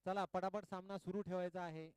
चला पटापट सामना सुरू ठेवायचा आहे.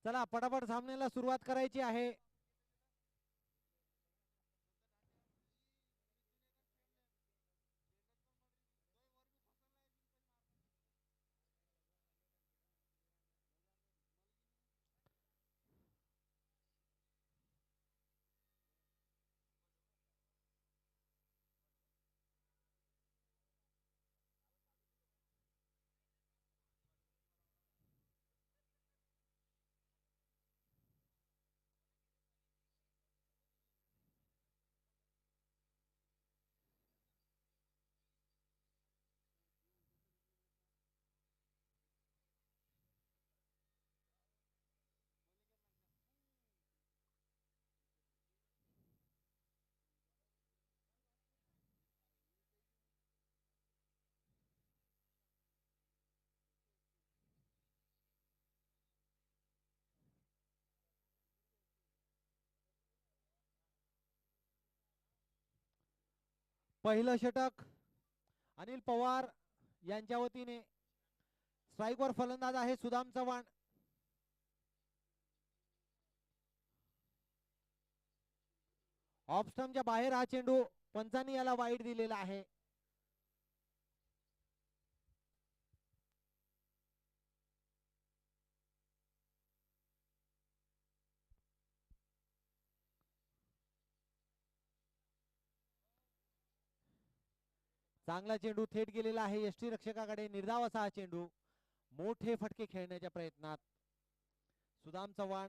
चला पटापट सामन्याला सुरुवात करायची आहे. पहिलं षटक अनिल पवार यांच्या वतीने. स्ट्राईकवर फलंदाज आहे सुदाम चव्हाण. ऑफ स्टंपच्या बाहेर हा चेंडू, पंचांनी याला वाईड दिलेला आहे. चांगला चेंडू थेट गेलेला आहे यष्टी रक्षकाकडे. निर्धाव असा हा चेंडू. मोठे फटके खेळण्याच्या प्रयत्नात सुदाम चव्हाण.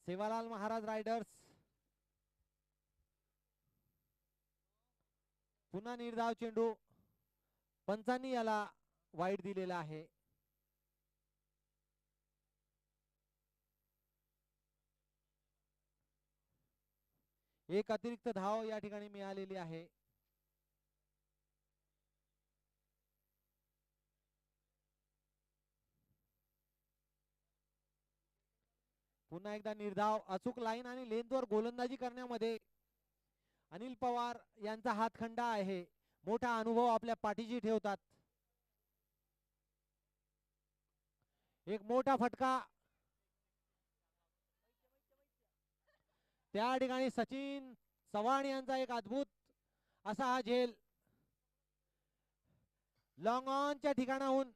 सेवालाल महाराज रायडर्स पुन्हा निर्धाव चेंडू, पंचांनी याला वाईड दिलेला आहे. एक अतिरिक्त धाव या ठिकाणी मिळालेली आहे. पुन्हा एकदा निर्धाव. अचूक लाईन आणि लेंथवर गोलंदाजी करण्यामध्ये अनिल पवार यांचा हातखंडा आहे. मोठा अनुभव आपल्या पाठीशी ठेवतात. एक मोठा फटका. त्या ठिकाणी सचिन चव्हाण यांचा एक अद्भुत असा हा झेल. लॉंग ऑनच्या ठिकाणाहून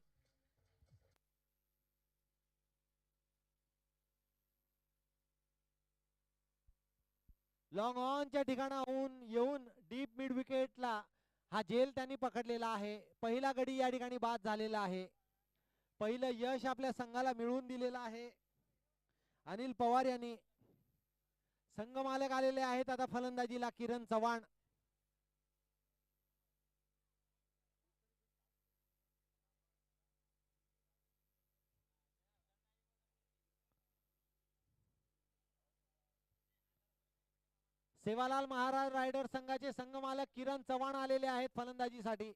लॉंग ऑनच्या ठिकाणाहून येऊन डीप मिड विकेटला हा झेल त्यांनी पकडलेला आहे. पहिला गडी या ठिकाणी बाद झालेला आहे. पहिलं यश आपल्या संघाला मिळवून दिलेलं आहे अनिल पवार यांनी. संघ मालक आलेले आहेत आता फलंदाजीला किरण चव्हाण. सेवालाल महाराज रायडर संघाचे संघ मालक किरण चव्हाण आलेले आहेत फलंदाजीसाठी.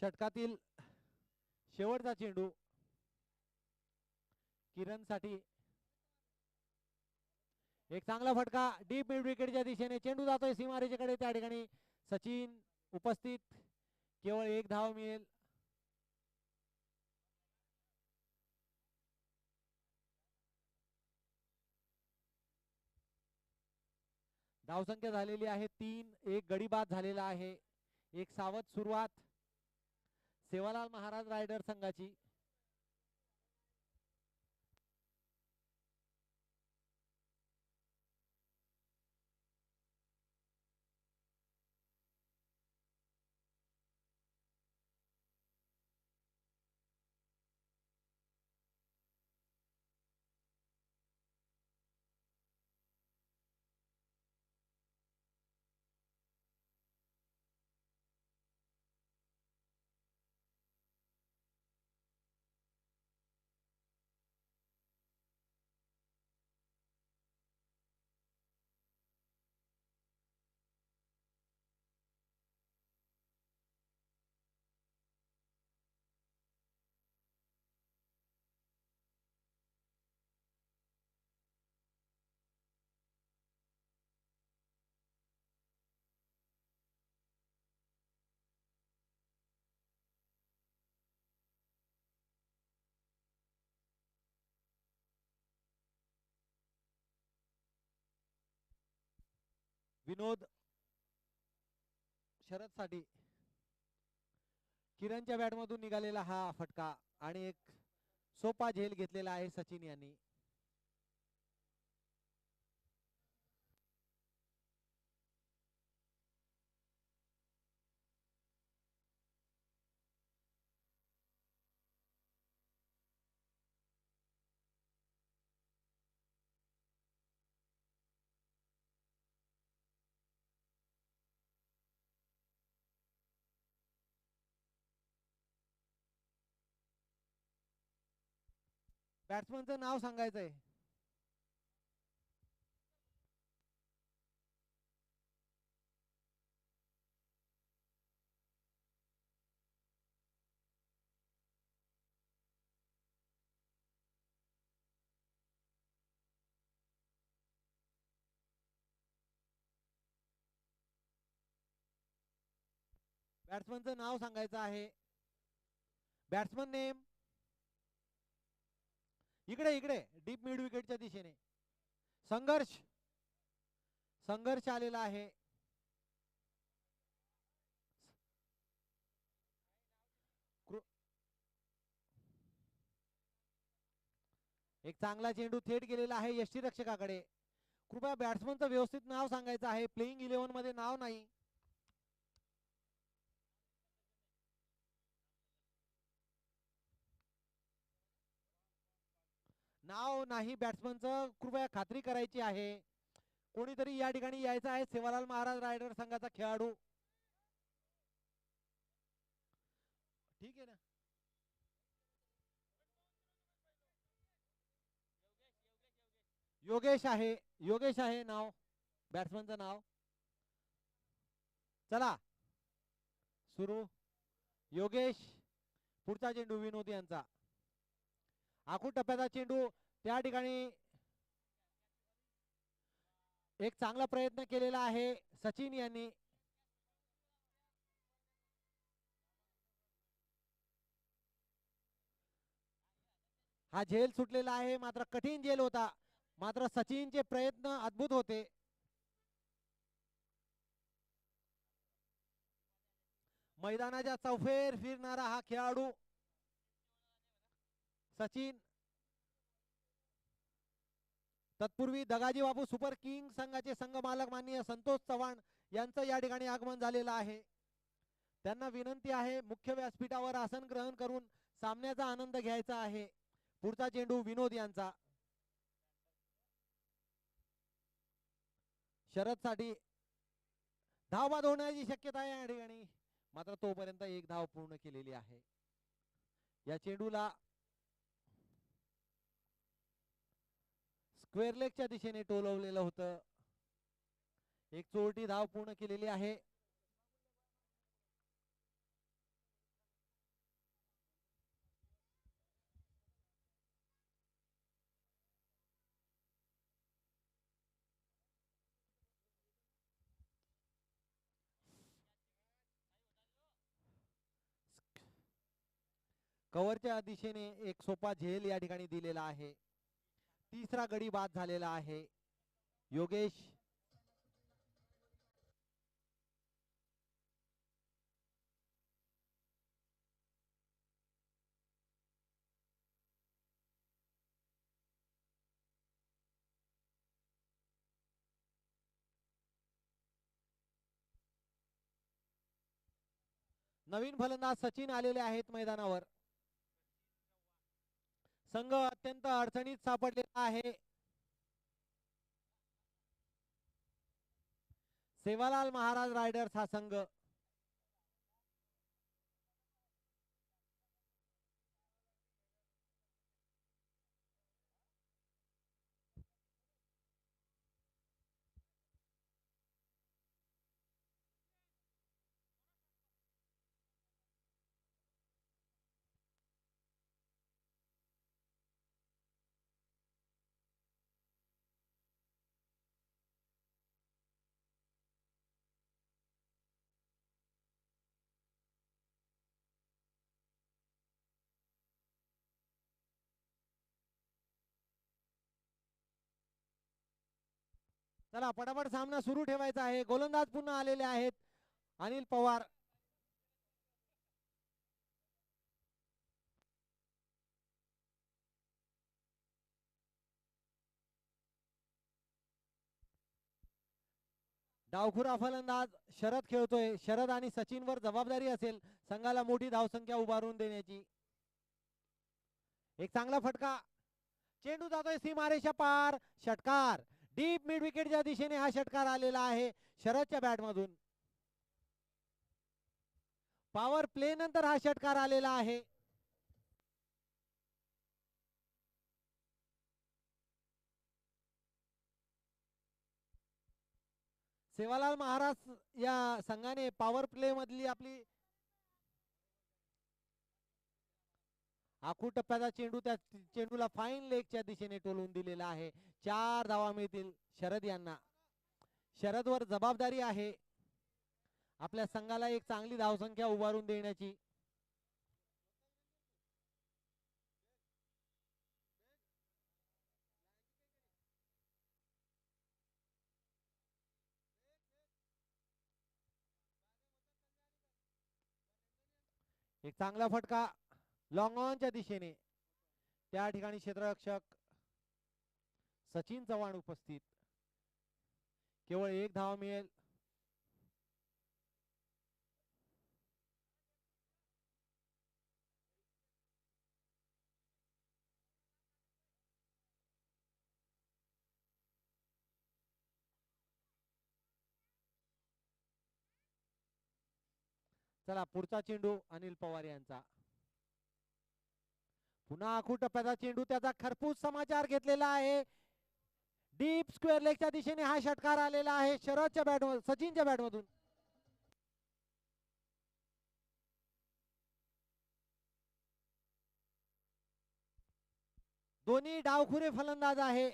षटकातील शेवटचा चेंडू किरणसाठी. एक चांगला फटका डीप मिड विकेटच्या दिशेने, चेंडू जातोय सीमारेषेकडे. त्या ठिकाणी सचिन उपस्थित, केवळ एक धाव मिळेल. धावसंख्या झालेली आहे 3. एक गडी बाद झालेला आहे. एक सावध सुरुवात सेवालाल महाराज रायडर संघाची. विनोद शरद साठी किरणच्या बॅटमधून निघालेला हा फटका आणि एक सोपा झेल घेतलेला आहे सचिन यांनी. बॅट्समनचं नाव सांगायचंय. बॅट्समनचं नाव सांगायचं आहे. Batsman name. इकडे इकडे डीप मिड विकेटच्या दिशेने संघर्ष. संघर्ष आलेला आहे. एक चांगला चेंडू थेट गेलेला आहे यष्टीरक्षकाकडे. कृपया बॅट्समनचं व्यवस्थित नाव सांगायचं आहे. प्लेइंग 11 मध्ये नाव नाही. नाव नाही बॅट्समनचं, कृपया खात्री करायची आहे. कोणीतरी या ठिकाणी यायचं आहे. सेवालाल महाराज रायडर संघाचा खेळाडू. ठीक आहे ना. योगेश आहे. योगेश आहे नाव बॅट्समनचं नाव. चला सुरू. योगेश. पुढचा चेंडू विनोद यांचा. आखूड टप्प्याचा चेंडू त्या ठिकाणी एक चांगला प्रयत्न केलेला आहे सचिन यांनी. हा झेल सुटलेला आहे, मात्र कठीण झेल होता. मात्र सचिनचे प्रयत्न अद्भुत होते. मैदानाच्या चौफेर फिरणारा हा खेळाडू सचिन. तत्पूर्वी दगाजी बापू सुपर किंग संघाचे संघ मालक माननीय संतोष चव्हाण यांचं या ठिकाणी आगमन झालेलं आहे. त्यांना विनंती आहे मुख्य व्यासपीठावर आसन ग्रहण करून सामन्याचा आनंद घ्यायचा आहे. पुढचा चेंडू विनोद यांचा. शरद साठी धावबाद होण्याची शक्यता आहे या ठिकाणी, मात्र तोपर्यंत एक धाव पूर्ण केलेली आहे. या चेंडूला स्क्वेअर लेगच्या दिशेने टोलवलेलं होतं. एक चोरटी धाव पूर्ण केलेली आहे. कव्हरच्या दिशेने एक सोपा झेल या ठिकाणी दिलेला आहे. तिसरा गडी बाद झालेला आहे. योगेश नवीन फलंदाज सचिन आलेले आहेत मैदानावर. संघ अत्यंत अडचणीत सापडलेला आहे. सेवालाल महाराज रायडर्स हा संघ चला पटापट सामना सुरू ठेवायचा आहे. गोलंदाज पुन्हा आलेले आहेत. अनिल पवार डावखुरा फलंदाज शरद खेळतोय. शरद आणि सचिन वर जबाबदारी असेल संघाला मोठी धावसंख्या उभारून देण्याची. एक चांगला फटका. चेंडू जातोय सीमारेषा पार. षटकार. डीप मिड विकेटच्या दिशेने हा षटकार आलेला आहे शरदच्या बॅट मधून. पॉवर प्ले नंतर हा षटकार आलेला आहे. सेवालाल महाराज या संघाने पॉवर प्ले मधली आपली आखू टप्प्याचा चेंडू त्या चेंडूला फाईन लेगच्या दिशेने टोलून दिलेला आहे. 4 धावा मिळतील शरद यांना. शरदवर जबाबदारी आहे आपल्या संघाला एक चांगली धावसंख्या उभारून देण्याची. एक चांगला फटका लॉंग ऑनच्या दिशेने. त्या ठिकाणी क्षेत्ररक्षक सचिन चव्हाण उपस्थित. केवळ 1 धाव मिळेल. चला पुढचा चेंडू अनिल पवार यांचा. पुन्हा आखू टप्प्याचा चेंडू. त्याचा खरपूस समाचार घेतलेला आहे. डीप स्क्वेअर लेगच्या दिशेने हा षटकार आलेला आहे शरदच्या बॅट सचिनच्या बॅट मधून. दोन्ही डावखुरे फलंदाज आहे.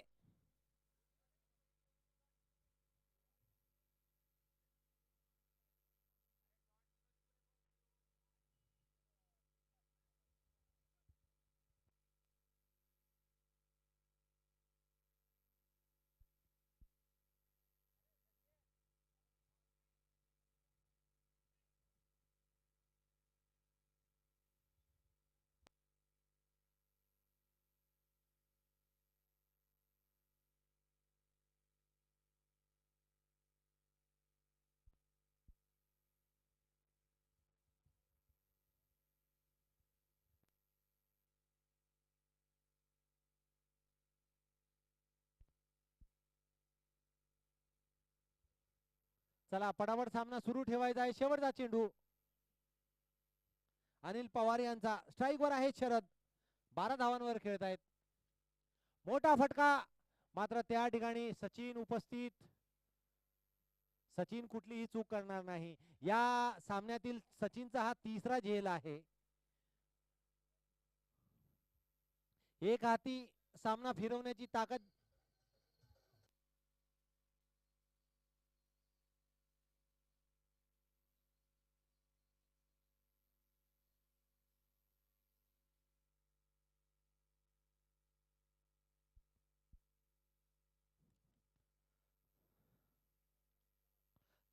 चला पटापट सामना सुरू ठेवायचा आहे. शेवटचा चेंडू अनिल पवार यांचा. स्ट्राईक वर आहे शरद. 12 धावांवर खेळत आहेत. मोठा फटका. मात्र त्या ठिकाणी सचिन उपस्थित. सचिन कुठलीही चूक करणार नाही. या सामन्यातील सचिनचा हा तिसरा झेल आहे. एक हाती सामना फिरवण्याची ताकद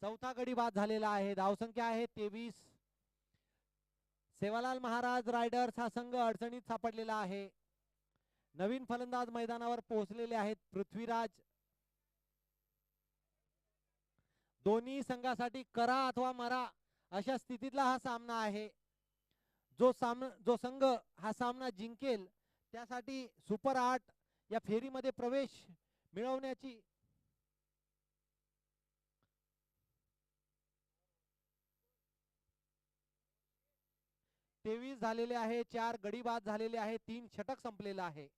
चौथा गडी बाद झालेला आहे. धावसंख्या आहे 23. सेवालाल महाराज रायडर्स हा संघ अडचणीत सापडलेला आहे. नवीन फलंदाज मैदानावर पोहोचलेले आहेत. पृथ्वीराज. दोन्ही संघासाठी करा अथवा मरा अशा स्थितीतला हा सामना आहे. जो संघ हा सामना जिंकेल त्यासाठी सुपर 8 या फेरीमध्ये प्रवेश मिळवण्याची 23 झालेले आहे. 4 गडी बाद झालेले आहे. 3 षटक संपलेला आहे.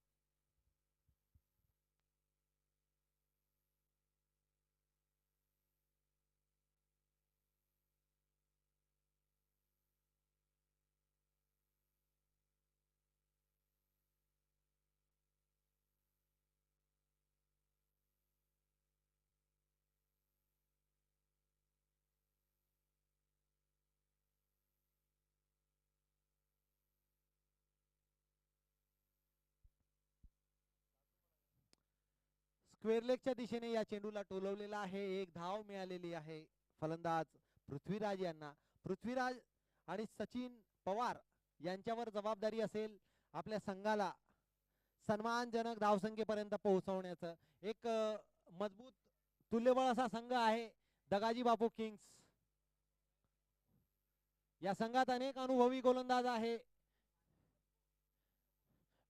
स्क्वेअर लेगच्या दिशेने या चेंडूला टोलवलेला आहे. एक धाव मिळालेली आहे फलंदाज पृथ्वीराज यांना. पृथ्वीराज आणि सचिन पवार यांच्यावर जबाबदारी असेल आपल्या संघाला सन्मानजनक धावसंख्येपर्यंत पोहोचवण्याचं. एक मजबूत तुल्यबळ असा संघ आहे दगाजी बापू किंग्स. या संघात अनेक अनुभवी गोलंदाज आहे.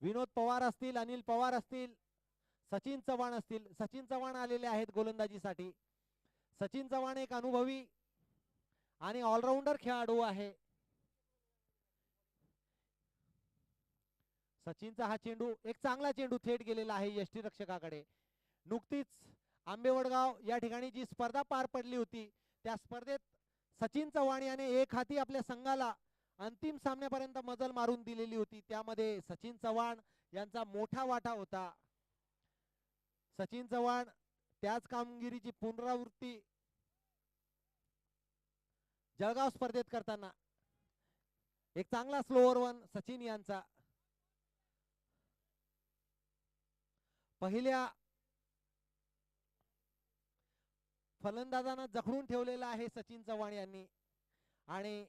विनोद पवार असतील, अनिल पवार असतील, सचिन चव्हाण असतील. सचिन चव्हाण आलेले आहेत गोलंदाजीसाठी. सचिन चव्हाण एक अनुभवी आणि ऑलराऊंडर खेळाडू आहे. सचिनचा हा चेंडू एक चांगला चेंडू थेट गेलेला आहे यष्टीरक्षकाकडे. नुकतीच आंबेवडगाव या ठिकाणी जी स्पर्धा पार पडली होती त्या स्पर्धेत सचिन चव्हाण याने एक हाती आपल्या संघाला अंतिम सामन्यापर्यंत मजल मारून दिलेली होती. त्यामध्ये सचिन चव्हाण यांचा मोठा वाटा होता. सचिन चव्हाण त्याच कामगिरीची पुनरावृत्ती जळगाव स्पर्धेत करताना. एक चांगला स्लोअर वन सचिन यांचा. पहिल्या फलंदाजांना जखडून ठेवलेला आहे सचिन चव्हाण यांनी आणि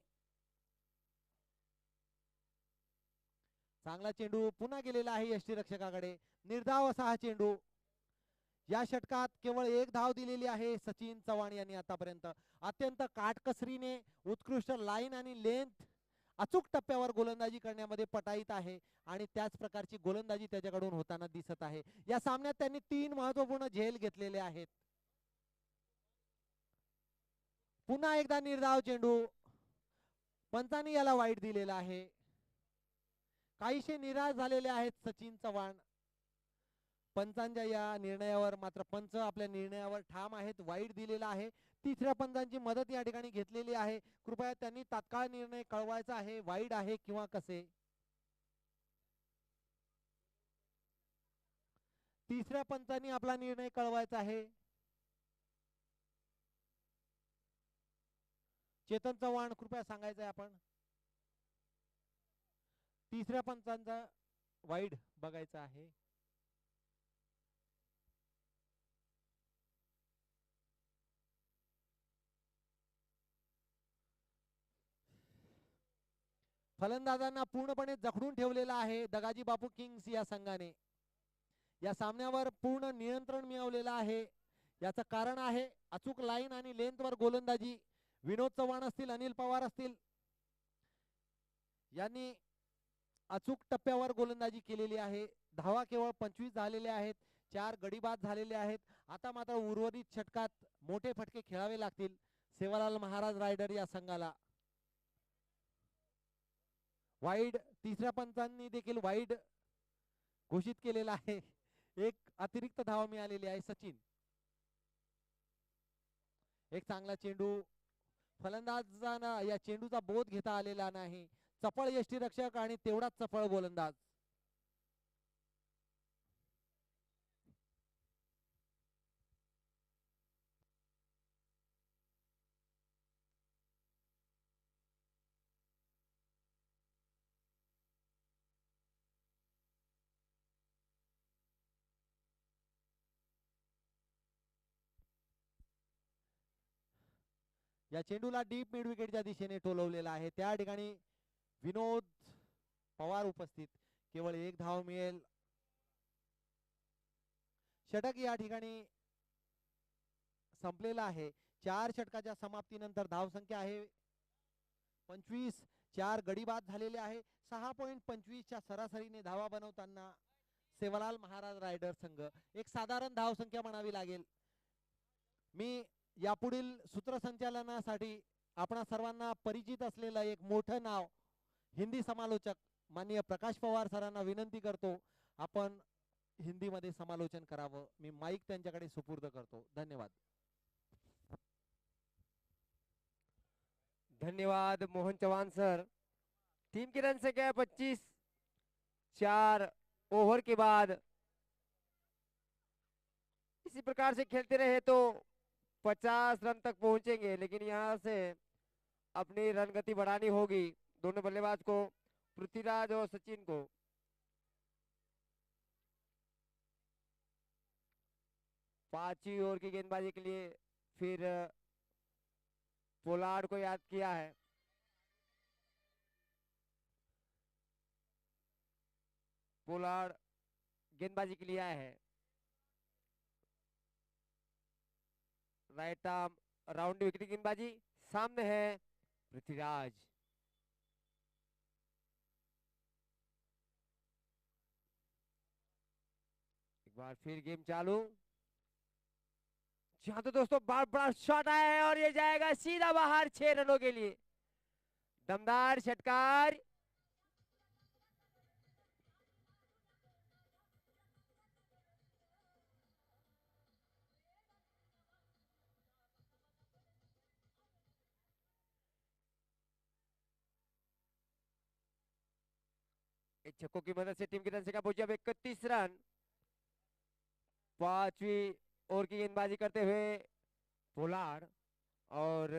चांगला चेंडू पुन्हा गेलेला आहे यष्टीरक्षकाकडे. निर्धाव असा हा चेंडू. या षटकात केवळ एक धाव दिलेली आहे सचिन चव्हाण यांनी आतापर्यंत. अत्यंत काटकसरीने उत्कृष्ट लाईन आणि लेंथ अचूक टप्प्यावर गोलंदाजी करण्यामध्ये पटाईत आहे आणि त्याच प्रकारची गोलंदाजी त्याच्याकडून होताना दिसत आहे. या सामन्यात त्यांनी 3 महत्वपूर्ण झेल घेतलेले आहेत. पुन्हा एकदा निर्धाव चेंडू. पंचांनी याला वाईट दिलेला आहे. काहीशे निराश झालेले आहेत सचिन चव्हाण पंचांच्या या निर्णयावर. मात्र पंच आपल्या निर्णयावर ठाम आहेत. वाईट दिलेला आहे. तिसऱ्या पंचांची मदत या ठिकाणी घेतलेली आहे. कृपया त्यांनी तात्काळ निर्णय कळवायचा आहे वाईट आहे किंवा कसे. तिसऱ्या पंचांनी आपला निर्णय कळवायचा आहे. चेतन चव्हाण कृपया सांगायचं आहे आपण. तिसऱ्या पंचांचा वाईड बघायचा आहे. फलंदाजांना पूर्णपणे जखडून ठेवलेला आहे दगाजी बापू किंग्स या संघाने. या सामन्यावर पूर्ण नियंत्रण मिळवलेलं आहे. याचं कारण आहे अचूक लाईन आणि लेंथवर गोलंदाजी. विनोद चव्हाण असतील, अनिल पवार असतील यांनी अचूक टप्प्यावर गोलंदाजी केलेली आहे. धावा केवळ 25 झालेले आहेत. 4 गडी बाद झालेले आहेत. आता मात्र उर्वरित षटकात मोठे फटके खेळावे लागतील सेवालाल महाराज रायडर या संघाला. वाईड तिसऱ्या पंचांनी देखील वाईड घोषित केलेला आहे. एक अतिरिक्त धाव मिळालेली आहे सचिन. एक चांगला चेंडू. फलंदाजांना या चेंडूचा बोध घेता आलेला नाही. चपळ यष्टीरक्षक आणि तेवढाच चपळ गोलंदाज. या चेंडूला डीप मिड विकेटच्या दिशेने टोलवलेला आहे. त्या ठिकाणी विनोद पवार उपस्थित. केवळ एक धाव मिळेल. षटक या ठिकाणी संपलेला आहे. 4 षटकाच्या समाप्तीनंतर धावसंख्या आहे 25. 4 गडी बाद झालेले आहे. 6.25 च्या सरासरीने धावा बनवताना सेवालाल महाराज रायडर संघ एक साधारण धावसंख्या म्हणावी लागेल. मी यापुढील सूत्रसंचालनासाठी आपणा सर्वांना परिचित असलेलं एक मोठं नाव हिंदी समालोचक माननीय प्रकाश पवार सरांना विनंती करतो, आपण हिंदीमध्ये समालोचन करावं. मी माईक त्यांच्याकडे सुपूर्द करतो. धन्यवाद. धन्यवाद मोहन चौहान सर. टीम की रन संख्या 25. 4 ओवर के बाद इसी प्रकार से खेलते रहे तो 50 रन तक पहुंचेंगे, लेकिन यहां से अपनी रन गति बढ़ानी होगी दोनों बल्लेबाज को, पृथ्वीराज और सचिन को. पांचवी ओवर की गेंदबाजी के लिए फिर पोलार्ड को याद किया है. पोलार्ड गेंदबाजी के लिए आया है. राइट आर्म राउंड विकेट गेंदबाजी. सामने है पृथ्वीराज. एक बार फिर गेम चालू. जहां तो दोस्तों बड़ा शॉट आया है और ये जाएगा सीधा बाहर 6 रनों के लिए. दमदार षटकार. एक छक्कों की मदद से टीम की रन संख्या पहुंची अब 31 रन. पांचवी ओवर की गेंदबाजी करते हुए पोलार्ड और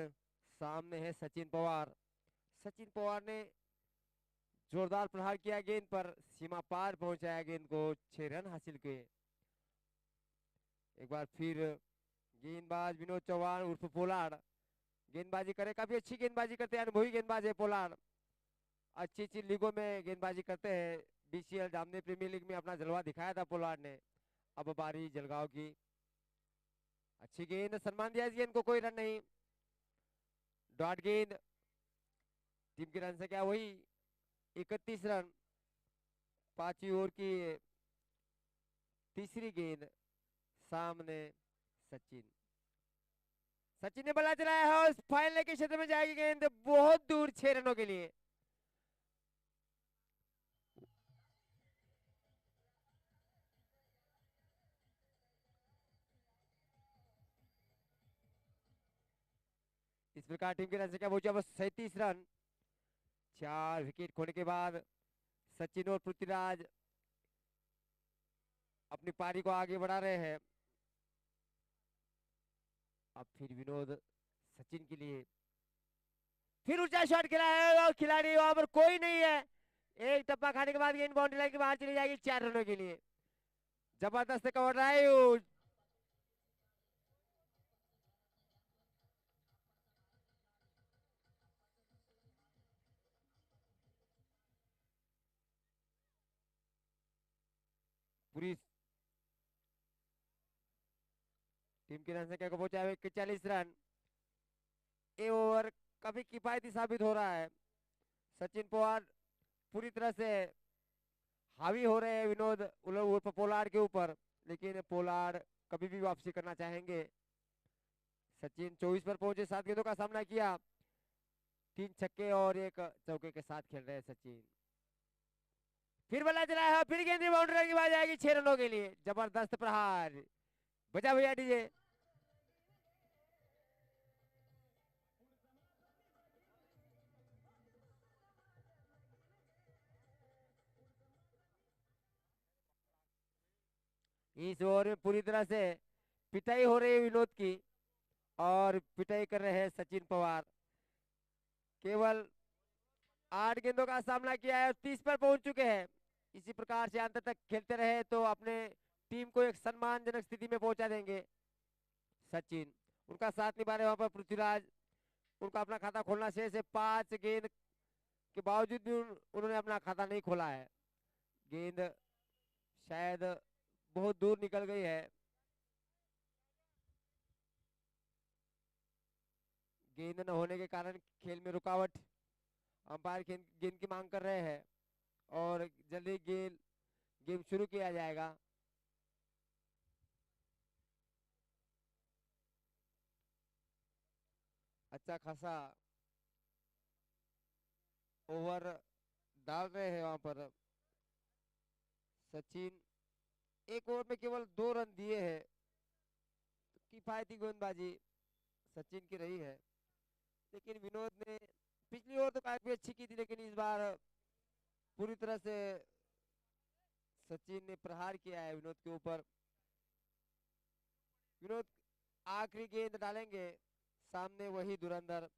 सामने है सचिन पवार. सचिन पवार ने जोरदार प्रहार किया गेंद पर, सीमा पार पहुंचाया गेंद को, 6 रन हासिल किए. एक बार फिर गेंदबाज विनोद चौहान उर्फ पोलार्ड गेंदबाजी करे. काफी अच्छी गेंदबाजी करते हैं, अनुभवी गेंदबाज है पोलार्ड. अच्छी अच्छी लीगों में गेंदबाजी करते हैं. बीसीएल जामने प्रीमियर लीग में अपना जलवा दिखाया था पोलार्ड ने. अब बारी जलगांव की. अच्छी गेंद, सम्मान दिया इस गेंद को, कोई रन नहीं. डॉट गेंद. टीम की रन संख्या वही 31 रन. पांचवी ओवर की तीसरी गेंद. सामने सचिन. सचिन ने बल्ला चलाया है और फाइनल के क्षेत्र में जाएगी गेंद बहुत दूर 6 रनों के लिए. इस प्रकार टीम की रन संख्या पहुंची अब 37 रन. 4 विकेट खोने के बाद सचिन और पृथ्वीराज अपनी पारी को आगे बढ़ा रहे हैं. अब फिर विनोद सचिन के लिए फिर ऊंचा शॉट खेला है और खिलाड़ी वहां पर कोई नहीं है. एक टप्पा खाने के बाद गेंद बाउंड्री लाइन के बाहर चली जाएगी 4 रनों के लिए. जबरदस्त कवर ड्राइव. पूरी टीम की रन संख्या को पहुंचा है 41 रन. ये ओवर काफी किफायती साबित हो रहा है. सचिन पवार पूरी तरह से हावी हो रहे हैं विनोद उर्फ पोलार्ड के ऊपर, लेकिन पोलार्ड कभी भी वापसी करना चाहेंगे. सचिन 24 पर पहुंचे, 7 गेंदों का सामना किया, 3 छक्के और 1 चौके के साथ खेल रहे हैं सचिन. फिर बल्ला चला है, फिर गेंद बाउंड्री की बात आएगी 6 रनों के लिए. जबरदस्त प्रहार. बजा भैया डीजे. इस ओवर में पूरी तरह से पिटाई हो रही है विनोद की और पिटाई कर रहे हैं सचिन पवार. केवल 8 गेंदों का सामना किया है और 30 पर पहुंच चुके हैं. इसी प्रकार से अंत तक खेलते रहे तो अपने टीम को एक सम्मानजनक स्थिति में पहुंचा देंगे. सचिन, उनका साथ निभा रहे वहां पर पृथ्वीराज. उनका अपना खाता खोलना शेष है। 5 गेंद के बावजूद भी उन्होंने अपना खाता नहीं खोला है। गेंद शायद बहुत दूर निकल गई है। गेंद न होने के कारण खेल में रुकावट। अंपायर गेंद की मांग कर रहे हैं और जल्दी गेम शुरू किया जाएगा। अच्छा खासा ओवर डाल रहे हैं वहां पर सचिन। एक ओवर में केवल 2 रन दिए हैं। किफायती गेंदबाजी सचिन की रही है, लेकिन विनोद ने पिछली ओवर तो काफी अच्छी की थी, लेकिन इस बार पूरी तरह से सचिन ने प्रहार किया है विनोद के ऊपर। विनोद आखिरी गेंद डालेंगे, सामने वही धुरंधर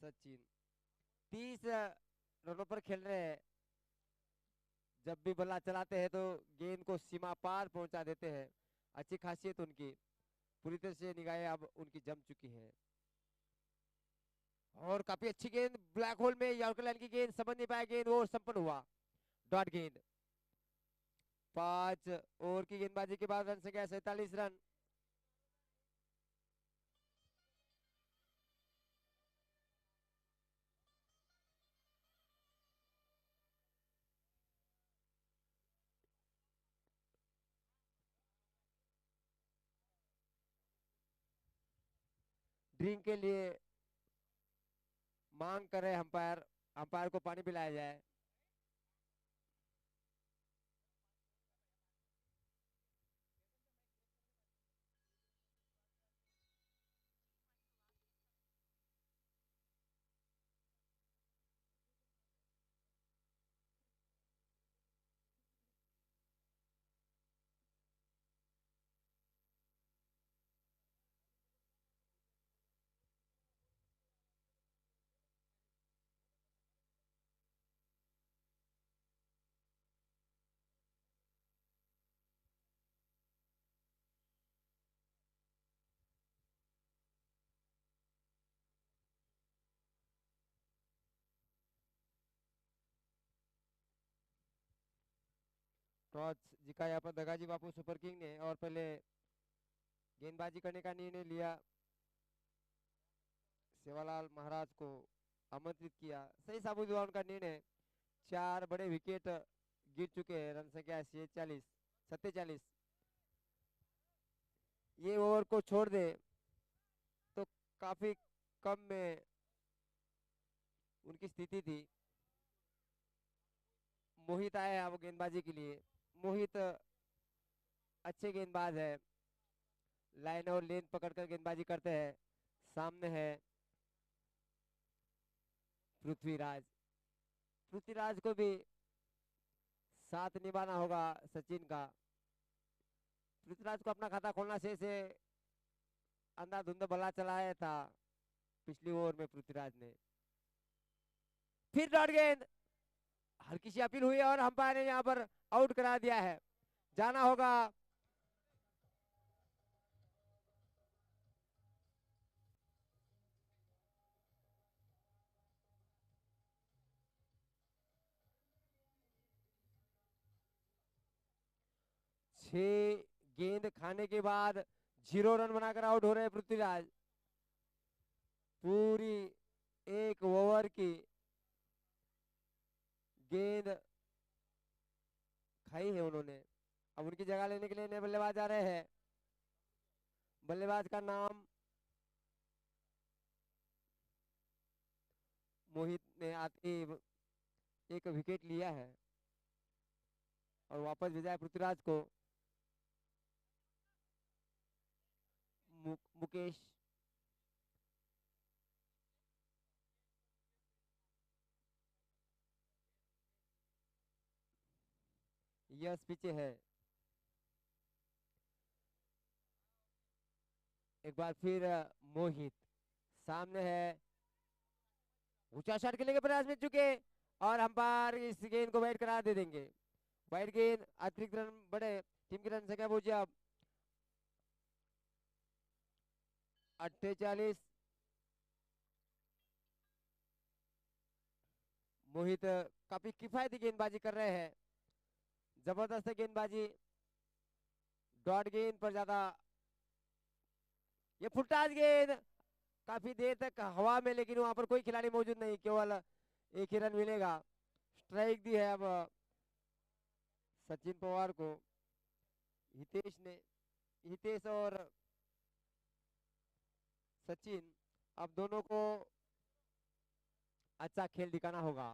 सचिन। 30 रनों पर खेल रहे हैं। जब भी बल्ला चलाते हैं तो गेंद को सीमा पार पहुंचा देते हैं। अच्छी खासियत उनकी, पूरी तरह से निगाहें अब उनकी जम चुकी है। और काफी अच्छी गेंद ब्लैक होल में, यॉर्कर लाइन की गेंद समझ नहीं पाया, गेंद और संपन्न हुआ। डॉट गेंद। 5 ओवर की गेंदबाजी के बाद रन संख्या 47 रन। ड्रिंक के लिए मांग कर रहे अंपायर, अंपायर को पानी पिलाया जाए। टॉस जीता यहाँ पर दगाजी बापू सुपर किंग ने, और पहले गेंदबाजी करने का निर्णय लिया। सेवालाल महाराज को आमंत्रित किया। सही साबुत हुआ उनका निर्णय। 4 बड़े विकेट गिर चुके हैं। रन संख्या 47। ये ओवर को छोड़ दे तो काफी कम में उनकी स्थिति थी। मोहित आए अब गेंदबाजी के लिए। मोहित अच्छे गेंदबाज है, लाइन और लेन पकड़कर गेंदबाजी करते हैं। सामने है पृथ्वीराज। पृथ्वीराज को भी साथ निभाना होगा सचिन का। पृथ्वीराज को अपना खाता खोलना शेष है। अंधाधुंध बल्ला चलाया था पिछली ओवर में पृथ्वीराज ने। फिर डॉट गेंद, हल्की सी अपील हुई और अंपायर ने यहाँ पर आउट करा दिया है। जाना होगा छह गेंद खाने के बाद 0 रन बनाकर आउट हो रहे हैं पृथ्वीराज। पूरी 1 ओवर की गेंद खाई है उन्होंने। अब उनकी जगह लेने के लिए नए बल्लेबाज आ रहे हैं। बल्लेबाज का नाम मोहित ने आते ही एक विकेट लिया है और वापस भेजा है पृथ्वीराज को। मुकेश यस पीछे है। एक बार फिर मोहित सामने है। ऊंचा शॉट खेलने के प्रयास में चुके और अंपायर इस गेंद को वाइड करा दे देंगे। वाइड गेंद, अतिरिक्त रन बढ़े। टीम की रन संख्या पहुंची अब 48। मोहित काफी किफायती गेंदबाजी कर रहे हैं, जबरदस्त गेंदबाजी, डॉट गेंद पर ज्यादा, ये फुटटाज गेंद काफी देर तक हवा में, लेकिन वहां पर कोई खिलाड़ी मौजूद नहीं, केवल एक ही रन मिलेगा। स्ट्राइक दी है अब सचिन पवार को। हितेश और सचिन, अब दोनों को अच्छा खेल दिखाना होगा।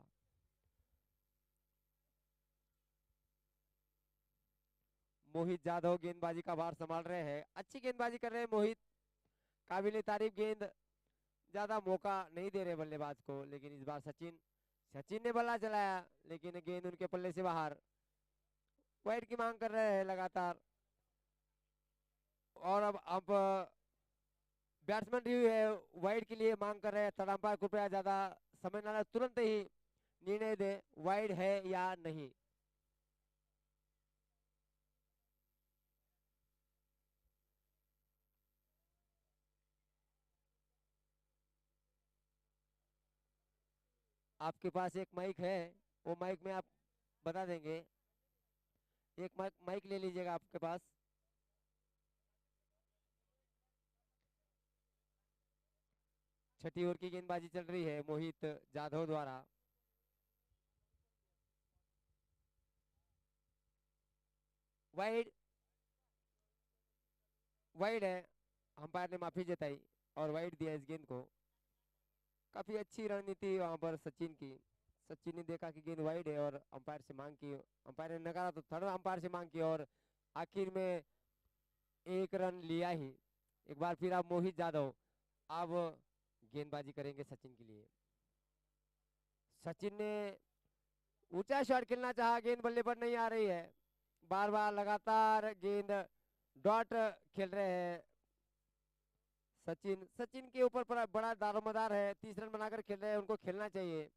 मोहित जाधव गेंदबाजी का भार संभाल रहे हैं, अच्छी गेंदबाजी कर रहे हैं मोहित, काबिले तारीफ गेंद, ज्यादा मौका नहीं दे रहे बल्लेबाज को, लेकिन इस बार सचिन ने बल्ला चलाया, लेकिन गेंद उनके पल्ले से बाहर। वाइड की मांग कर रहे हैं लगातार, और अब बैट्समैन रिव्यू है, वाइड के लिए मांग कर रहे हैं। थर्ड अंपायर कृपया ज्यादा समय ना, तुरंत ही निर्णय दे वाइड है या नहीं। आपके पास एक माइक है, वो माइक में आप बता देंगे। एक माइक ले लीजिएगा आपके पास। छठी ओवर की गेंदबाजी चल रही है मोहित जाधव द्वारा। वाइड वाइड है, अंपायर ने माफी जताई और वाइड दिया इस गेंद को। काफी अच्छी रणनीति वहां पर सचिन की। सचिन ने देखा कि गेंद वाइड है और अंपायर से मांग की, अंपायर ने नकारा तो थर्ड अंपायर से मांग की, और आखिर में एक रन लिया ही। एक बार फिर अब मोहित जाधव अब गेंदबाजी करेंगे सचिन के लिए। सचिन ने ऊंचा शॉट खेलना चाहा, गेंद बल्ले पर नहीं आ रही है, बार बार लगातार गेंद डॉट खेल रहे हैं सचिन के ऊपर बड़ा दारोमदार है, 30 रन बनाकर खेल रहे हैं, उनको खेलना चाहिए।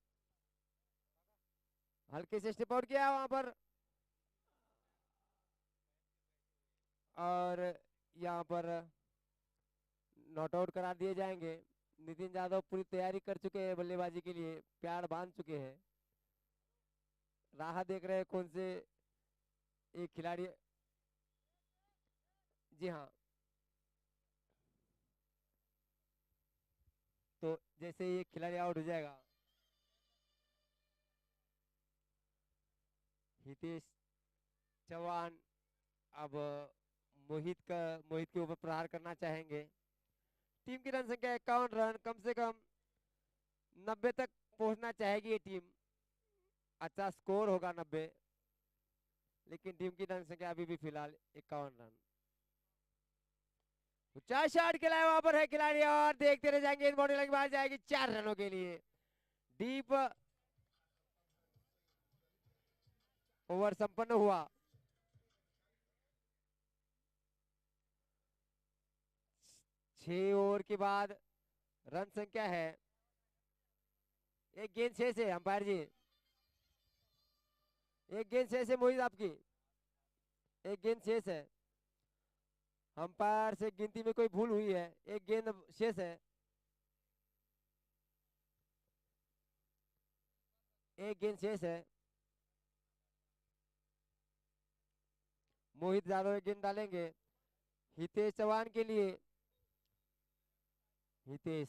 हल्के से स्टेप आउट किया वहां पर, और यहाँ पर नॉट आउट करार दिए जाएंगे। नितिन यादव पूरी तैयारी कर चुके हैं बल्लेबाजी के लिए, प्यार बांध चुके हैं, राह देख रहे हैं कौन से एक खिलाड़ी। जी हाँ, तो जैसे ही एक खिलाड़ी आउट हो जाएगा, हितेश चौहान अब मोहित के ऊपर प्रहार करना चाहेंगे। टीम की रन संख्या 51 रन, कम से कम 90 तक पहुंचना चाहेगी ये टीम। अच्छा स्कोर होगा 90, लेकिन टीम की रन संख्या अभी भी फिलहाल 51 रन। ऊंचा शॉट खेला वहां पर है खिलाड़ी, और देखते रह जाएंगे, बॉडी लाइन बाहर जाएगी 4 रनों के लिए। डीप ओवर संपन्न हुआ। 6 ओवर के बाद रन संख्या है, एक गेंद शेष है अंपायर जी, एक गेंद शेष है मोहित आपकी, एक गेंद शेष है। अंपायर से गिनती में कोई भूल हुई है, एक गेंद शेष है, एक गेंद शेष है। मोहित यादव एक गेंद डालेंगे हितेश चौहान के लिए। हितेश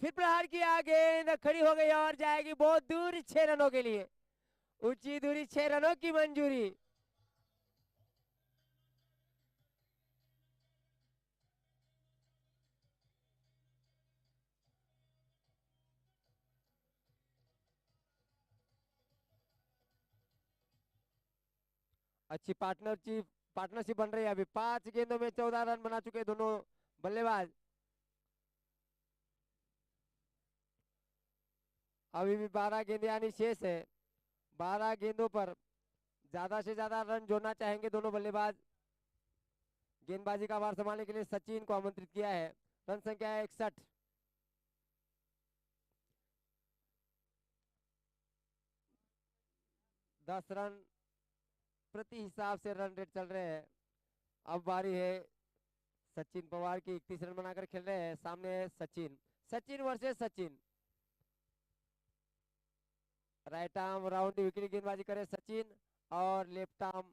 फिर प्रहार किया, गेंद खड़ी हो गई और जाएगी बहुत दूर 6 रनों के लिए, ऊंची दूरी 6 रनों की मंजूरी। अच्छी पार्टनरशिप बन रही है। अभी 5 गेंदों में 14 रन बना चुके दोनों बल्लेबाज। अभी भी 12 गेंद यानी शेष है, 12 गेंदों पर ज्यादा से ज्यादा रन जोड़ना चाहेंगे दोनों बल्लेबाज। गेंदबाजी का भार संभालने के लिए सचिन को आमंत्रित किया है। रन संख्या है 61। 10 रन प्रति हिसाब से रन रेट चल रहे हैं। अब बारी है सचिन पवार की, 31 रन बनाकर खेल रहे हैं। सामने है Sachin versus Sachin. Right arm round wicket गेंदबाजी करे सचिन और लेफ्ट आर्म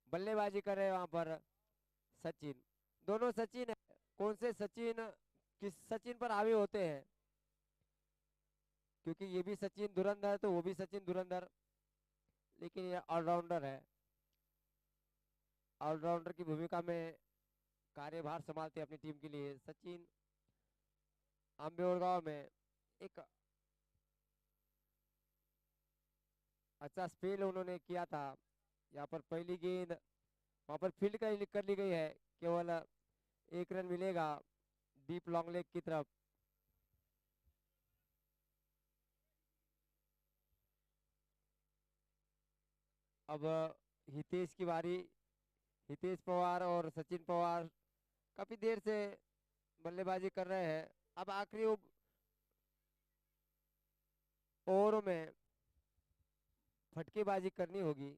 बल्लेबाजी करे वहां पर सचिन। दोनों सचिन है, कौन से सचिन किस सचिन पर हावी होते हैं, क्योंकि ये भी सचिन धुरंधर है तो वो भी सचिन धुरंधर, लेकिन ये ऑलराउंडर है। ऑलराउंडर की भूमिका में कार्यभार संभालते अपनी टीम के लिए सचिन। आंबेवडगांव में एक अच्छा स्पेल उन्होंने किया था। यहाँ पर पहली गेंद वहां पर फील्ड कर ली गई है, केवल 1 रन मिलेगा डीप लॉन्ग लेग की तरफ। अब हितेश की बारी। हितेश पवार और सचिन पवार काफी देर से बल्लेबाजी कर रहे हैं। अब आखिरी ओवरों में फटकेबाजी करनी होगी।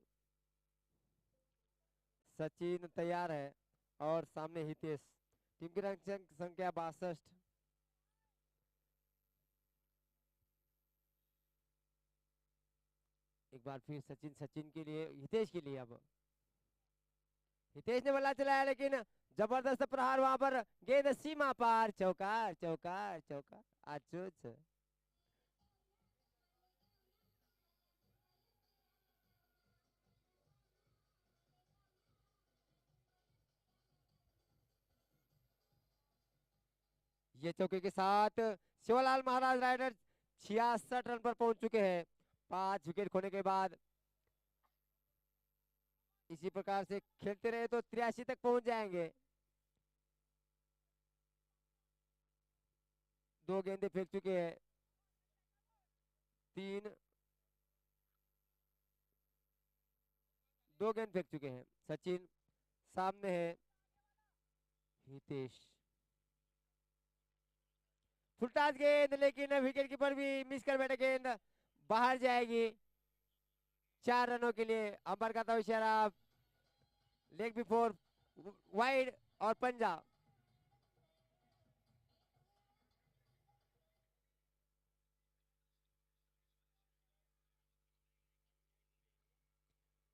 सचिन तैयार है और सामने हितेश। टीम की रन संख्या 62। एक बार फिर सचिन के लिए हितेश के लिए। अब हितेश ने बल्ला चलाया लेकिन जबरदस्त प्रहार वहां पर, गेंद सीमा पार, चौकार चौकार चौकार आचोच। ये चौके के साथ शिवलाल महाराज राइडर 66 रन पर पहुंच चुके हैं 5 विकेट खोने के बाद। इसी प्रकार से खेलते रहे तो 83 तक पहुंच जाएंगे। 2 गेंदे फेंक चुके हैं, 3 2 गेंद फेंक चुके हैं सचिन। सामने है हितेश। फुलटास गेंद, लेकिन विकेट कीपर भी मिस कर बैठे, गेंद बाहर जाएगी 4 रनों के लिए। अंपायर का था इशारा, लेग बिफोर वाइड और पंजा।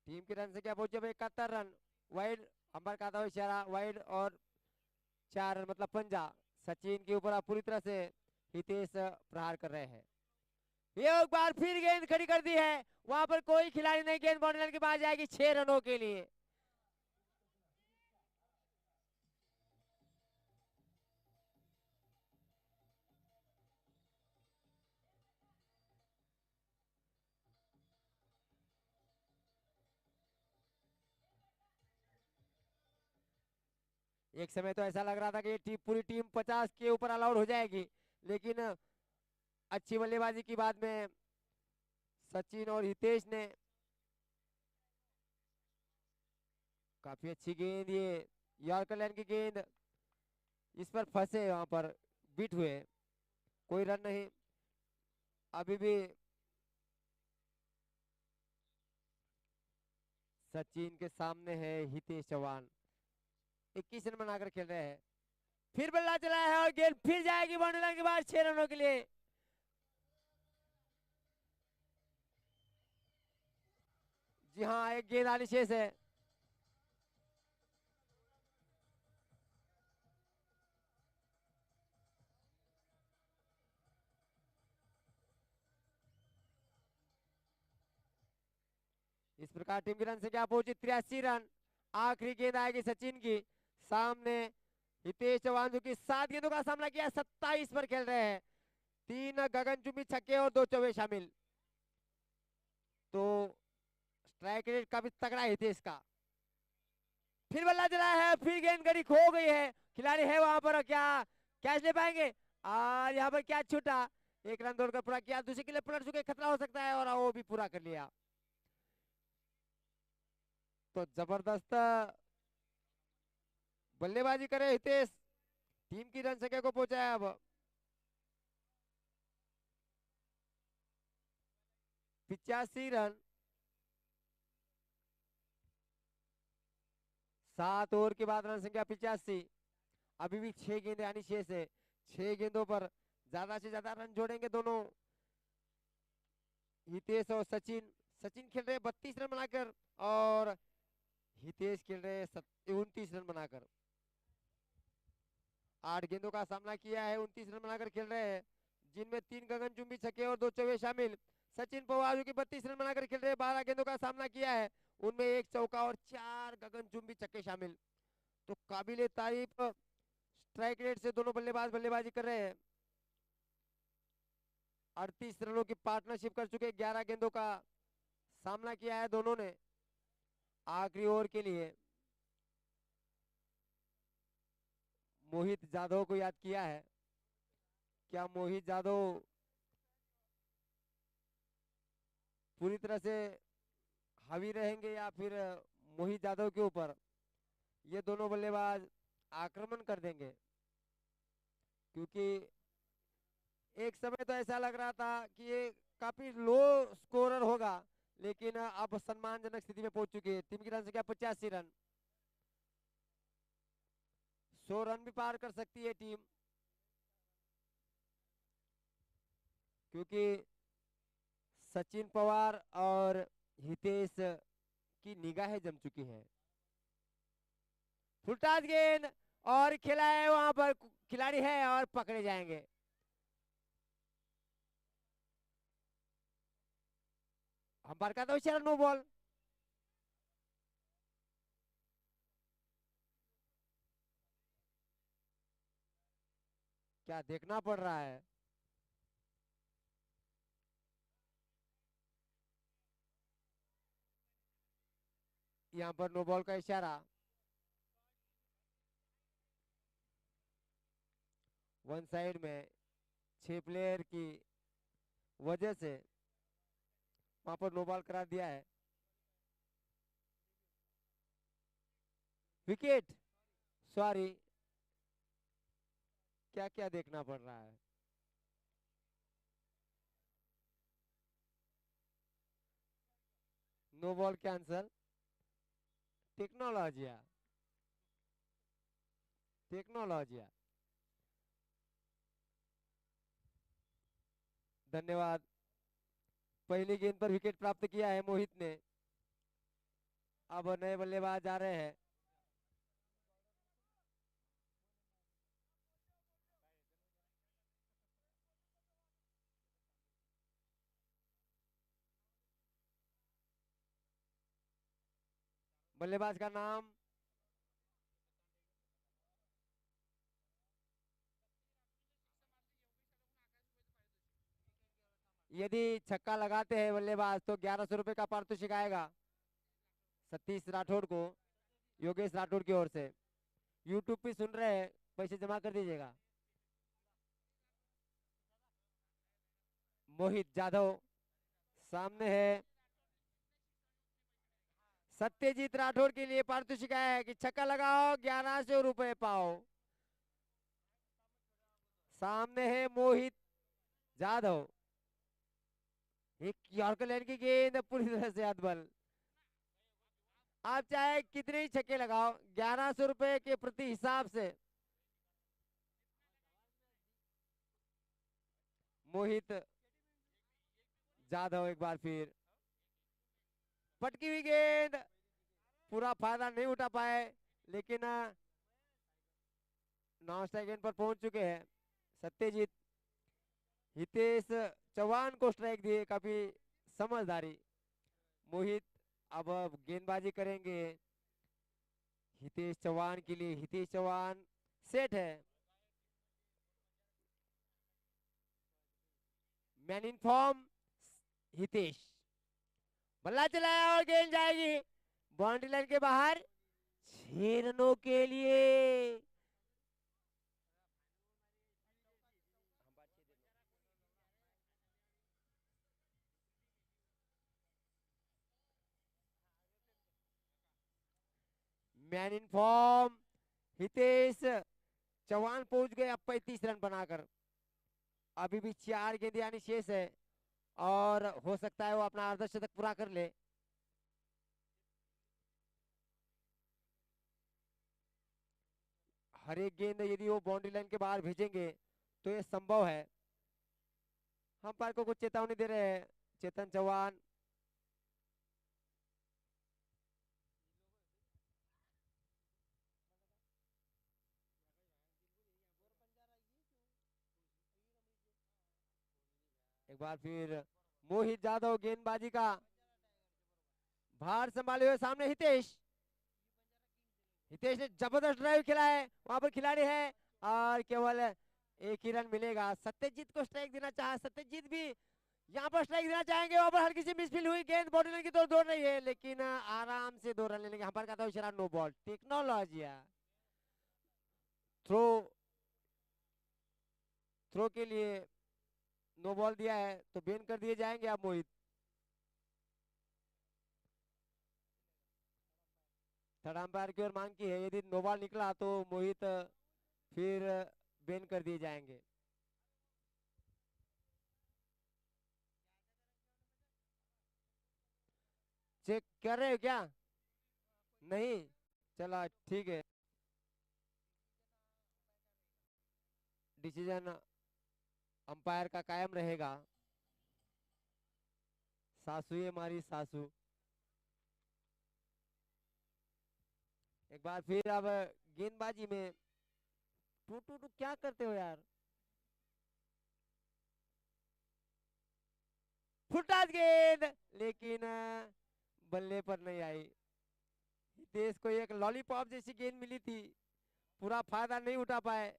टीम की रन संख्या पहुंचे 71 रन। वाइड, अंपायर का था इशारा, वाइड और 4 रन मतलब पंजा। सचिन के ऊपर पूरी तरह से हितेश प्रहार कर रहे हैं। ये एक बार फिर गेंद खड़ी कर दी है, वहां पर कोई खिलाड़ी नहीं, गेंद बाउंड्री लाइन के पास जाएगी 6 रनों के लिए। एक समय तो ऐसा लग रहा था कि पूरी टीम 50 के ऊपर अलाउड हो जाएगी, लेकिन अच्छी बल्लेबाजी की बाद में सचिन और हितेश ने काफी अच्छी गेंद, ये यॉर्कर लाइन की गेंद, इस पर फंसे, वहां पर बीट हुए, कोई रन नहीं। अभी भी सचिन के सामने है हितेश चौहान, 21 रन बनाकर खेल रहे हैं। फिर बल्ला चलाया है और गेंद फिर जाएगी बाउंड्री लाइन के बाद 6 रनों के लिए। जी हाँ, एक गेंद आनी शेष है। इस प्रकार टीम की रन संख्या पहुंची 83 रन। आखिरी गेंद आएगी सचिन की। सामने हितेश चौहान जो कि 7 गेंदों का सामना किया, 27 पर खेल रहे हैं। 3 गगनचुंबी छक्के और 2 चौके शामिल, तो स्ट्राइक रेट काफी तगड़ा है हितेश का। फिर बल्ला चलाया है, फिर गेंद गड़ी खो गई है, खिलाड़ी है वहां पर, क्या कैच ले पाएंगे? और यहाँ पर क्या छूटा, 1 रन दौड़कर पूरा किया, दूसरे के लिए पलट चुके, खतरा हो सकता है, और वो भी पूरा कर लिया। तो जबरदस्त बल्लेबाजी करे हितेश, टीम की रन संख्या को पहुंचाया अब 85 रन। 7 ओवर के बाद रन संख्या 85। अभी भी 6 गेंदें आनी शेष है। 6 गेंदों पर ज्यादा से ज्यादा रन जोड़ेंगे दोनों हितेश और सचिन, सचिन खेल रहे 32 रन बनाकर और हितेश खेल रहे 29 रन बनाकर। 8 गेंदों का सामना किया है, 29 रन बनाकर खेल रहे हैं, जिनमें 3 गगनचुंबी छक्के और 2 चौके शामिल। सचिन पवार जो कि 32 रन बनाकर खेल रहे हैं, 12 गेंदों का सामना किया है, उनमें 1 चौका और 4 गगनचुंबी छक्के शामिल। तो काबिले तारीफ स्ट्राइक रेट से दोनों बल्लेबाज बल्लेबाजी कर रहे हैं। 38 रनों की पार्टनरशिप कर चुके, 11 गेंदों का सामना किया है दोनों ने। आखिरी ओवर के लिए मोहित जाधव को याद किया है। क्या मोहित जाधव पूरी तरह से हावी रहेंगे या फिर मोहित जाधव के ऊपर ये दोनों बल्लेबाज आक्रमण कर देंगे? क्योंकि एक समय तो ऐसा लग रहा था कि ये काफी लो स्कोरर होगा, लेकिन अब सम्मानजनक स्थिति में पहुंच चुकी है। टीम की रन संख्या 85 रन, 100 रन भी पार कर सकती है टीम, क्योंकि सचिन पवार और हितेश की निगाहें जम चुकी हैं। फुलटास गेंद और खेला है, वहां पर खिलाड़ी है और पकड़े जाएंगे। अंपायर का तो इशारा नो बॉल। क्या देखना पड़ रहा है? यहाँ पर नो बॉल का इशारा। वन साइड में 6 प्लेयर की वजह से वहां पर नो बॉल करा दिया है। विकेट, सॉरी, क्या क्या देखना पड़ रहा है? No ball cancel. टेक्नोलॉजिया, टेक्नोलॉजिया। धन्यवाद। पहली गेंद पर विकेट प्राप्त किया है मोहित ने। अब नए बल्लेबाज आ रहे हैं। बल्लेबाज का नाम यदि छक्का लगाते हैं बल्लेबाज तो 1100 रुपए का पारितोषिक आएगा सतीश राठौड़ को, योगेश राठौड़ की ओर से। यूट्यूब पे सुन रहे हैं, पैसे जमा कर दीजिएगा। मोहित जाधव सामने है। सत्यजीत राठौड़ के लिए पारितोषिक आया है कि छक्का लगाओ 1100 रुपए पाओ। सामने है मोहित जाधव। एक यॉर्कर लाइन की गेंद पूरी तरह से अदबल। आप चाहे कितने ही छक्के लगाओ, 1100 रुपए के प्रति हिसाब से मोहित जाधव एक बार फिर पटकी हुई गेंद, पूरा फायदा नहीं उठा पाए, लेकिन नॉन स्ट्राइक गेंद पर पहुंच चुके हैं सत्यजीत। हितेश चौहान को स्ट्राइक दिए, काफी समझदारी। मोहित अब गेंदबाजी करेंगे हितेश चौहान के लिए। हितेश चौहान सेट है। Man in form Hitesh. बल्ला चलाया और गेंद जाएगी बाउंड्री लाइन के बाहर 6 रनों के लिए। Man in form Hitesh Chauhan पहुंच गए अब 35 रन बनाकर। अभी भी 4 गेंदें आनी शेष है और हो सकता है वो अपना अर्धशतक पूरा कर ले। हर एक गेंद यदि वो बाउंड्री लाइन के बाहर भेजेंगे तो ये संभव है। अंपायर को कुछ चेतावनी दे रहे हैं चेतन चौहान, एक बार फिर मोहित जादव गेंदबाजी का भार संभाले हुए, सामने हितेश। हितेश ने जबरदस्त ड्राइव खेला है, वहां पर खिलाड़ी है और केवल एक ही रन मिलेगा। सत्यजीत को स्ट्राइक देना चाहा, सत्यजीत भी यहाँ पर स्ट्राइक देना चाहेंगे। वहां पर हल्की सी मिसफील हुई, गेंद बाउंड्री लाइन की तरफ दौड़ रही है, लेकिन आराम से 2 रन लेने के हमारे का था इशारा, no ball. Technology throw, throw के लिए नो बॉल दिया है, तो बैन कर दिए जाएंगे आप मोहित। थर्ड अंपायर की ओर मांग की है, यदि नो बॉल निकला तो मोहित फिर बैन कर दिए जाएंगे। चेक कर रहे हो क्या? नहीं, चला ठीक है। डिसीजन अंपायर का कायम रहेगा। सासू ये हमारी सासू। एक बार फिर अब गेंदबाजी में टू टू टू क्या करते हो यार? फुटास गेंद, लेकिन बल्ले पर नहीं आई। हितेश को एक लॉलीपॉप जैसी गेंद मिली थी, पूरा फायदा नहीं उठा पाए।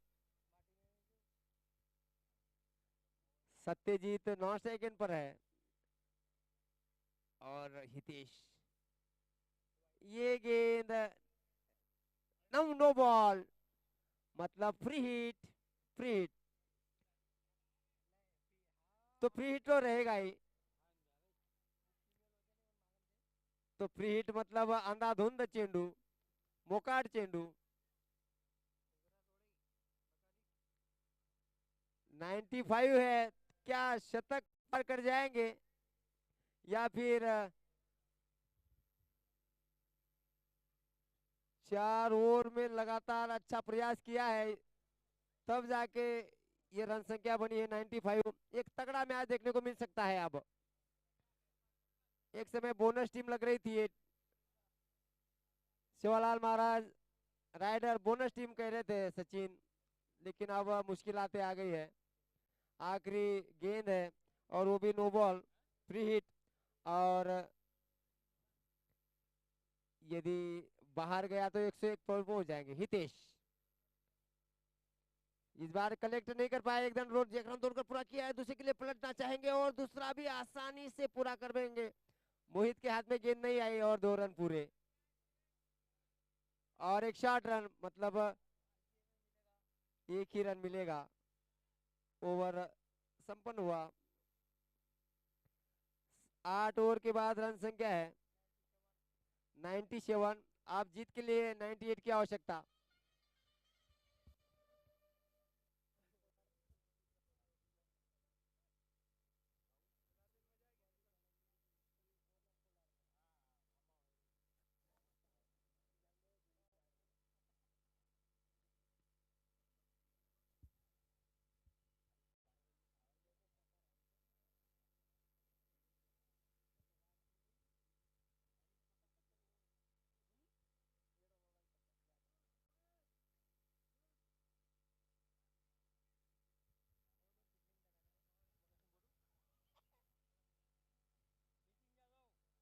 सत्यजीत नॉन सेकंड पर है और हितेश, ये गेंद नो बॉल, मतलब फ्री हिट। फ्री हिट तो फ्री हिट तो रहेगा ही। तो फ्री हिट मतलब अंधाधुंध चेंडू, मोकाट चेंडू। 95 है, क्या शतक पार कर जाएंगे या फिर 4 ओवर में लगातार अच्छा प्रयास किया है तब जाके ये रन संख्या बनी है 95। एक तगड़ा मैच देखने को मिल सकता है। अब एक समय बोनस टीम लग रही थी, Shivlal Maharaj raider bonus team कह रहे थे सचिन, लेकिन अब मुश्किलातें आ गई है। आखिरी गेंद है और वो भी नो बॉल, फ्री हिट, और यदि बाहर गया तो 101 पर पहुंच जाएंगे। हितेश इस बार कलेक्ट नहीं कर पाए, एकदम रोड जैकरन तोड़कर पूरा किया है, दूसरे के लिए पलटना चाहेंगे और दूसरा भी आसानी से पूरा कर देंगे। मोहित के हाथ में गेंद नहीं आई और 2 रन पूरे और एक शॉर्ट रन, मतलब एक ही रन मिलेगा। ओवर संपन्न हुआ। 8 ओवर के बाद रन संख्या है 97। आप जीत के लिए 98 की आवश्यकता।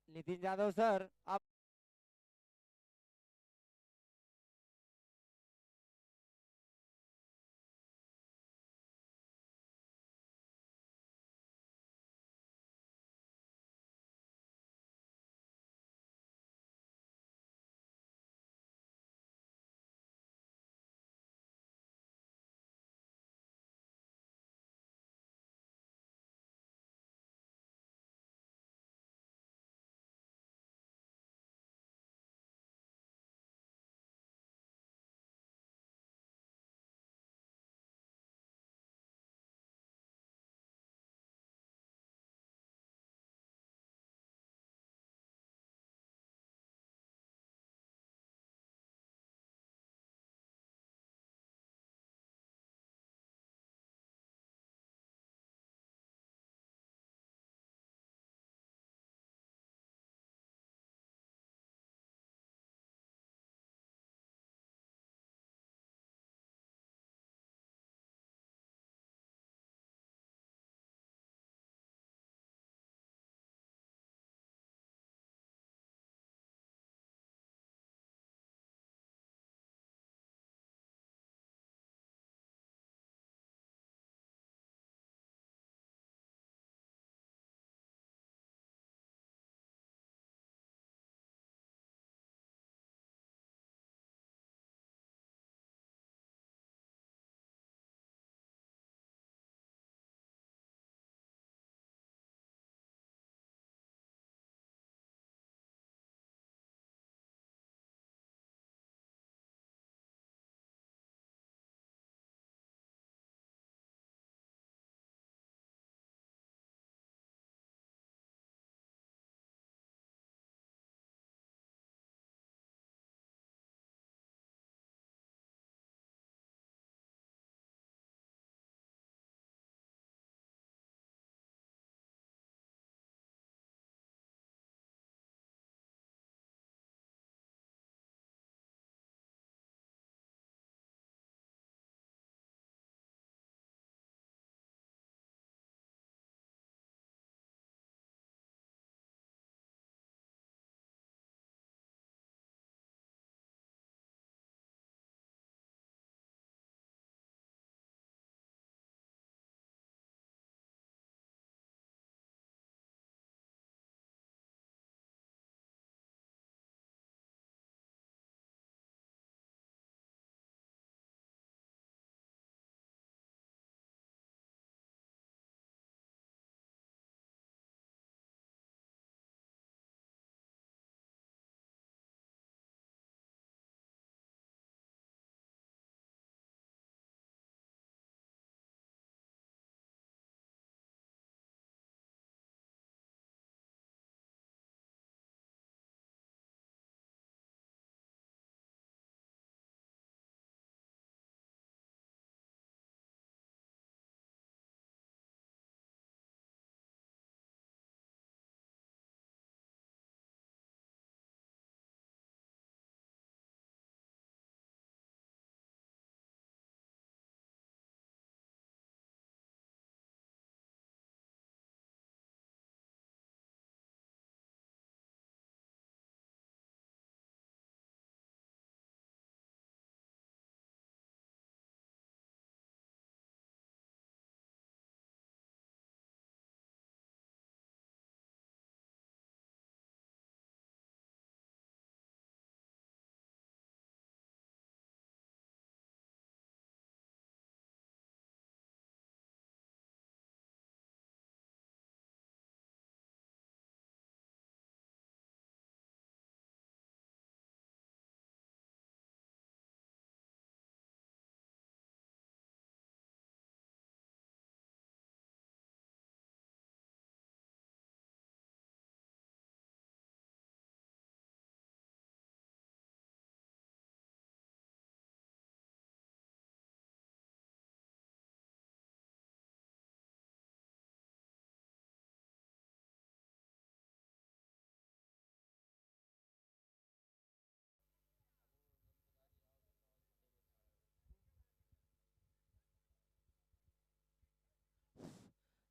नितिन यादव सर, आप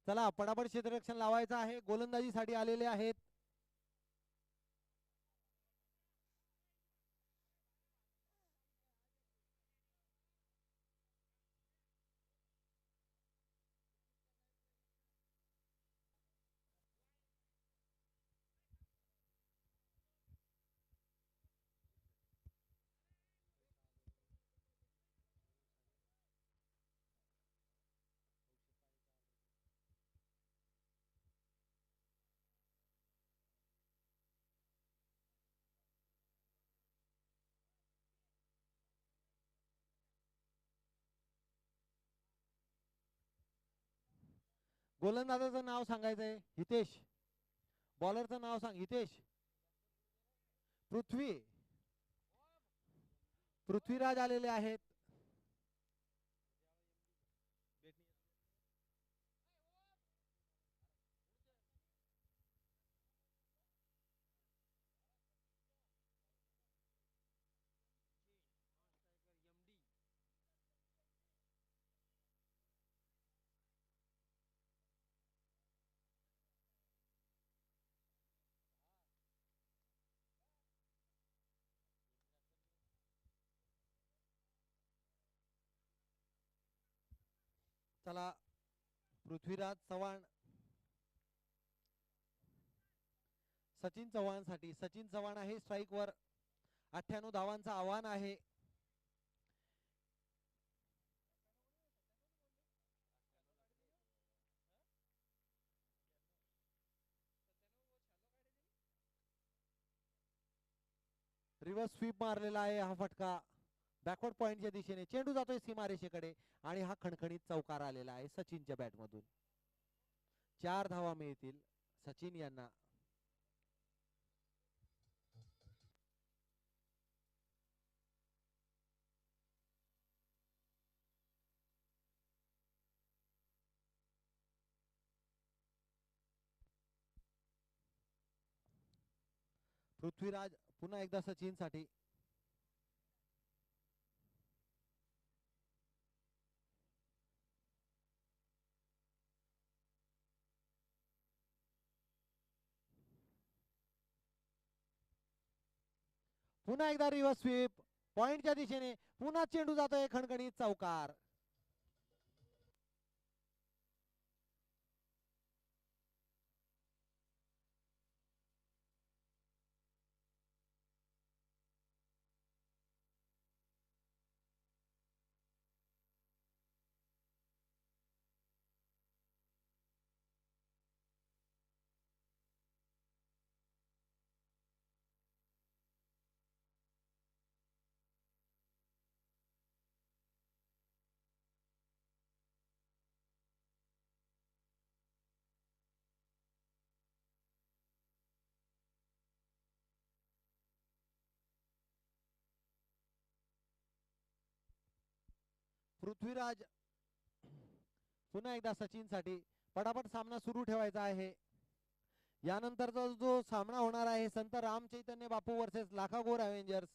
चला पटापट क्षेत्ररक्षण लावायचं आहे. गोलंदाजीसाठी आलेले आहेत. गोलंदाजाचं नाव सांगायचंय. हितेश. बॉलरचं नाव सांग. हितेश. पृथ्वीराज आलेले आहेत. चला पृथ्वीराज चव्हाण सचिन चव्हाण साठी. सचिन चव्हाण आहे स्ट्राईक वर. 98 धावांचं आव्हान आहे. रिव्हर्स स्वीप मारलेला आहे हा फटका बॅकवर्ड पॉइंटच्या दिशेने. चेंडू जातोय सीमारेषेकडे आणि हा खणखणीत चौकार आलेला आहे सचिनच्या बॅट मधून. 4 धावा मिळतील सचिन यांना. पृथ्वीराज पुन्हा एकदा सचिन साठी. पुन्हा एकदा रिव्हर्स स्वीप पॉइंटच्या दिशेने. पुन्हा चेंडू जातोय खणखणीत चौकार. पृथ्वीराज पुन्हा एकदा सचिन साठी. पटापट सामना सुरू ठेवायचा आहे. यानंतरचा जो सामना होणार आहे संत राम चैतन्य बापू वर्सेस लाखागोर अवेंजर्स.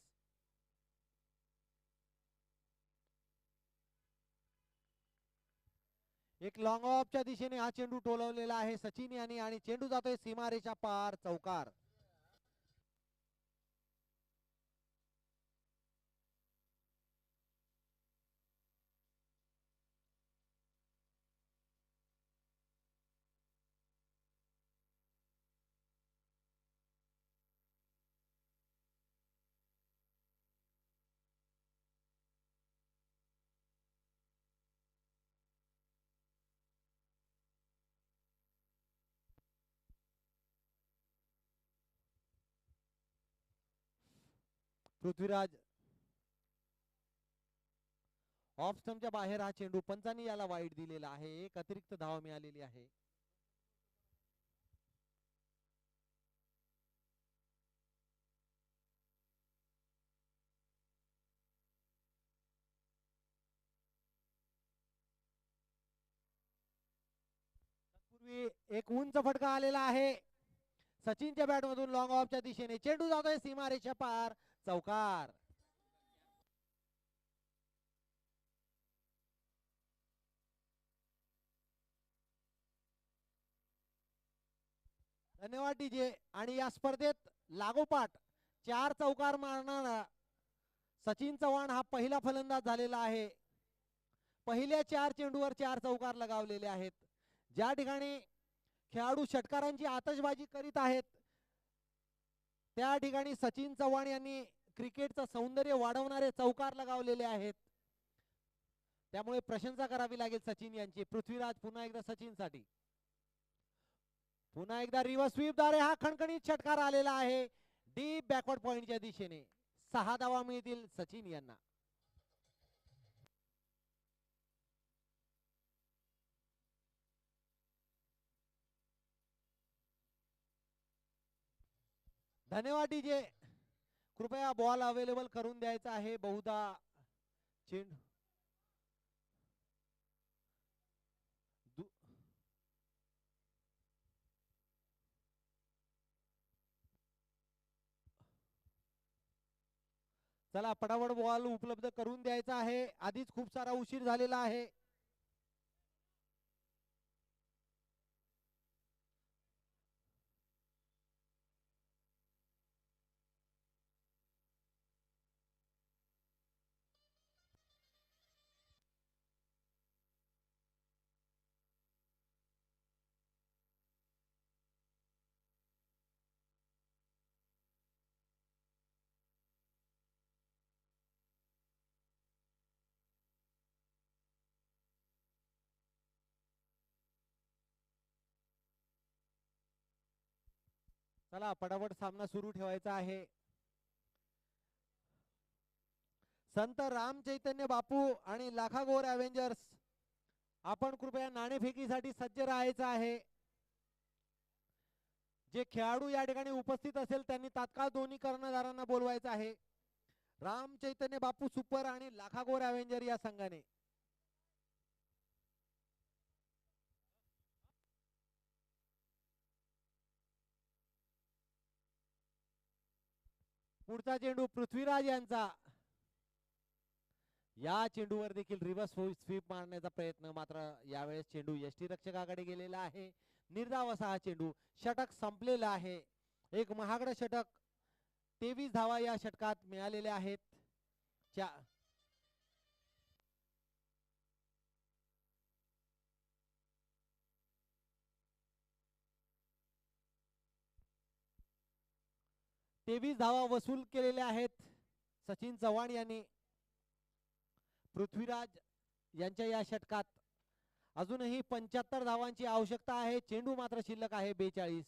एक लॉंग ऑफच्या दिशेने हा चेंडू टोलवलेला आहे सचिन यांनी आणि चेंडू जातोय सीमारेच्या पार चौकार. पृथ्वीराज ऑफ स्टंपच्या बाहेर हा चेंडू. पंचांनी याला वाईट दिलेला आहे. एक अतिरिक्त धाव मिळालेली आहे. तत्पूर्वी एक उंच फटका आलेला आहे सचिनच्या बॅट मधून लॉंग ऑफच्या दिशेने. चेंडू जातोय सीमारेच्या पार चौकार. धन्यवाद डीजे. आणि या स्पर्धेत लागोपाठ 4 चौकार मारणारा सचिन चव्हाण हा पहिला फलंदाज झालेला आहे. पहिल्या 4 चेंडूवर 4 चौकार लगावलेले आहेत. ज्या ठिकाणी खेळाडू षटकारांची आतषबाजी करीत आहेत त्या ठिकाणी सचिन चव्हाण यांनी क्रिकेटचं सौंदर्य वाढवणारे चौकार लगावलेले आहेत. त्यामुळे प्रशंसा करावी लागेल सचिन यांची. पृथ्वीराज पुन्हा एकदा सचिन साठी पुन्हा एकदा रिव्हर्स स्वीपद्वारे हा खणखणीत षटकार आलेला आहे डीप बॅकवर्ड पॉइंटच्या दिशेने. 6 धावा मिळतील सचिन यांना. धन्यवाद डीजे. कृपया बॉल अवेलेबल करून द्यायचा आहे. बहुधा चेंडू चला पटापट बॉल उपलब्ध करून द्यायचा आहे. आधीच खूप सारा उशीर झालेला आहे. चला पटापट सामना सुरू ठेवायचा आहे. संत राम चैतन्य बापू आणि लाखागोर अवेंजर्स आपण कृपया नाणेफेकीसाठी सज्ज राहायचं आहे. जे खेळाडू या ठिकाणी उपस्थित असेल त्यांनी तात्काळ दोन्ही कर्णधारांना बोलवायचं आहे. राम चैतन्य बापू सुपर आणि लाखागोर अवेंजर या संघाने. पुढचा चेंडू पृथ्वीराज यांचा. या चेंडूवर देखील रिव्हर्स स्वीप मारण्याचा प्रयत्न, मात्र यावेळेस चेंडू यष्टीरक्षकाकडे गेलेला आहे. निर्धाव असा हा चेंडू. षटक संपलेला आहे. एक महागडं षटक. 23 धावा या षटकात मिळालेल्या आहेत. 23 धावा वसूल केलेल्या आहेत सचिन चव्हाण यांनी. पृथ्वीराज यांच्या या षटकात अजूनही 75 धावांची आवश्यकता आहे. चेंडू मात्र शिल्लक आहे 42.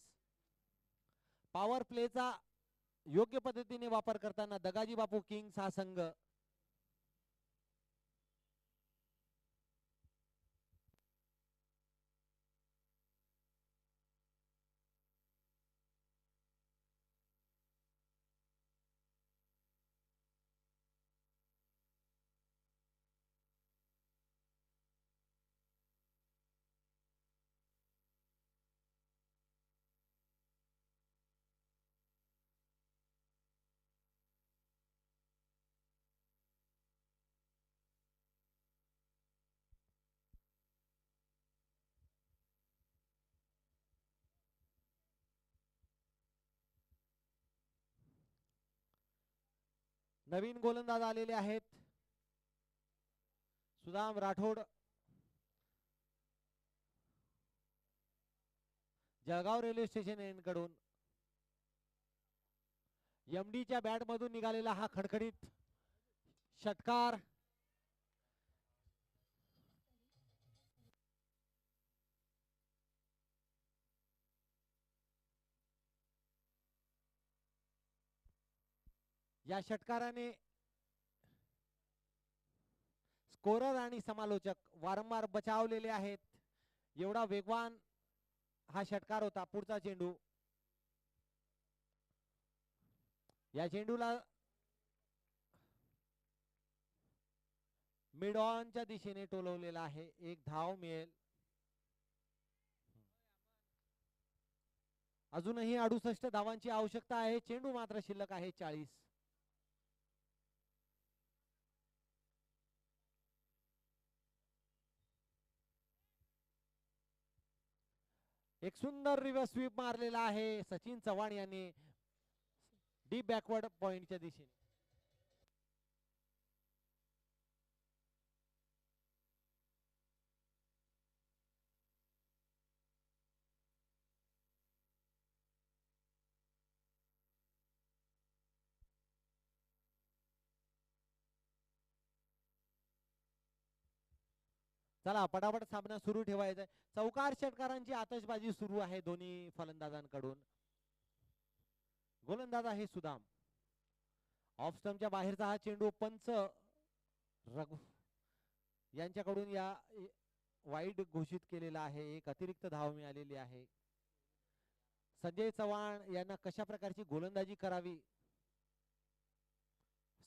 पॉवर प्लेचा योग्य पद्धतीने वापर करताना दगाजी बापू किंग्स हा संघ नवीन गोलंदाज आलेले आहेत. सुदाम राठोड जळगाव रेल्वे स्टेशन यांकडून. एमडीच्या बॅट मधून निघालेला हा खडखडीत षटकार. या षटकाराने स्कोरर आणि समालोचक वारंवार बचावलेले आहेत. एवढा वेगवान हा षटकार होता. पुढचा चेंडू. या चेंडूला मिड ऑनच्या दिशेने टोलवलेला आहे. एक धाव मिळेल. अजूनही 68 धावांची आवश्यकता आहे. चेंडू मात्र शिल्लक आहे 40. एक सुंदर रिव्हर्स स्वीप मारलेला आहे सचिन चव्हाण यांनी डीप बॅकवर्ड पॉइंटच्या दिशेने. चला पटापट सामना सुरू ठेवायचा. चौकार षटकारांची आतषबाजी सुरू आहे दोन्ही फलंदाजांकडून. गोलंदाज आहे सुदाम. ऑफ स्टंपच्या बाहेरचा हा चेंडू पंच रघु यांच्याकडून या वाईड घोषित केलेला आहे. एक अतिरिक्त धाव मिळालेली आहे. संजय चव्हाण यांना कशा प्रकारची गोलंदाजी करावी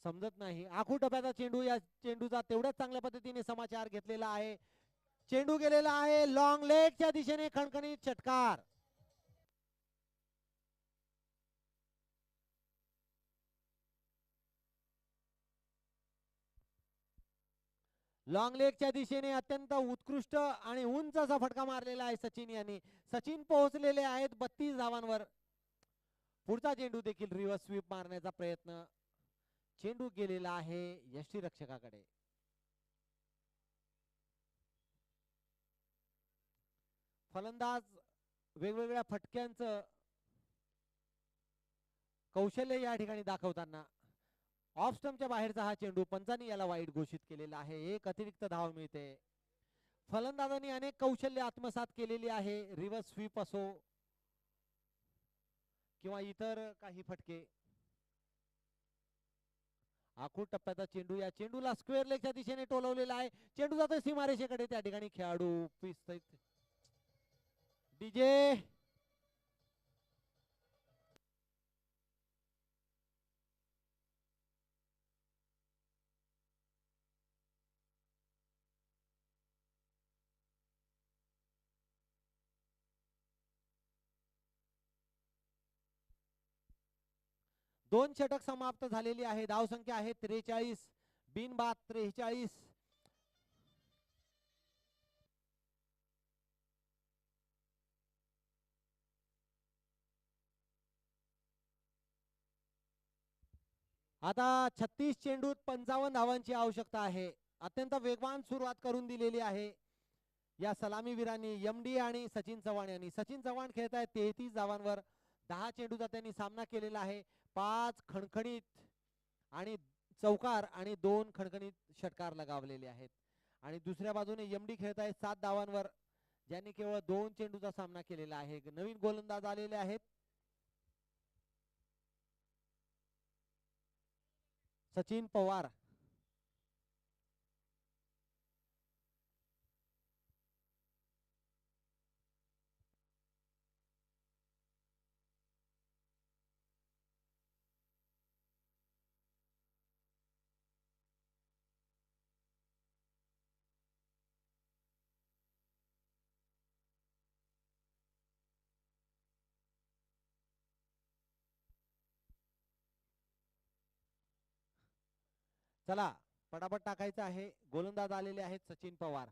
समजत नाही. आखू टप्प्याचा चेंडू, या चेंडूचा तेवढ्याच चांगल्या पद्धतीने समाचार घेतलेला आहे. चेंडू गेलेला आहे लॉंग लेगच्या दिशेने. खणखणीत षटकार. लॉंग लेगच्या दिशेने अत्यंत उत्कृष्ट आणि उंच असा फटका मारलेला आहे सचिन यांनी. सचिन पोहोचलेले आहेत 32 धावांवर. पुढचा चेंडू देखील रिव्हर्स स्वीप मारण्याचा प्रयत्न. चेंडू गेलेला आहे यष्टीरक्षकाकडे. फलंदाज वेगवेगळ्या फटक्यांचं कौशल्य या ठिकाणी दाखवताना. ऑफ स्टंपच्या बाहेरचा हा चेंडू पंचांनी याला वाईड घोषित केलेला आहे. एक अतिरिक्त धाव मिळते. फलंदाजांनी अनेक कौशल्य आत्मसात केलेली आहे. रिव्हर्स स्वीप असो किंवा इतर काही फटके. आखूड टप्प्याचा चेंडू, या चेंडूला स्क्वेअर लेगच्या दिशेने टोलवलेला आहे. चेंडू जातोय सीमारेषेकडे. त्या ठिकाणी खेळाडू पिचतोय. डीजे दोन षटक समाप्त झालेली आहे. धाव संख्या आहे 43. बिनबाद 43. आता 36 चेंडूत 55 धावांची आवश्यकता आहे. अत्यंत वेगवान सुरुवात करून दिलेली आहे या सलामीवीरांनी एमडी आणि सचिन चव्हाण यांनी. सचिन चव्हाण खेळत आहेत 33 धावांवर. 10 चेंडूचा त्यांनी सामना केलेला आहे. 5 खणखणीत आणि चौकार आणि 2 खणखणीत षटकार लगावलेले आहेत. आणि दुसऱ्या बाजूने एमडी खेळत आहेत 7 धावांवर, ज्यांनी केवळ 2 चेंडूचा सामना केलेला आहे. नवीन गोलंदाज आलेले आहेत. सचिन पवार. चला पटापट टाकायचं आहे. गोलंदाज आलेले आहेत सचिन पवार.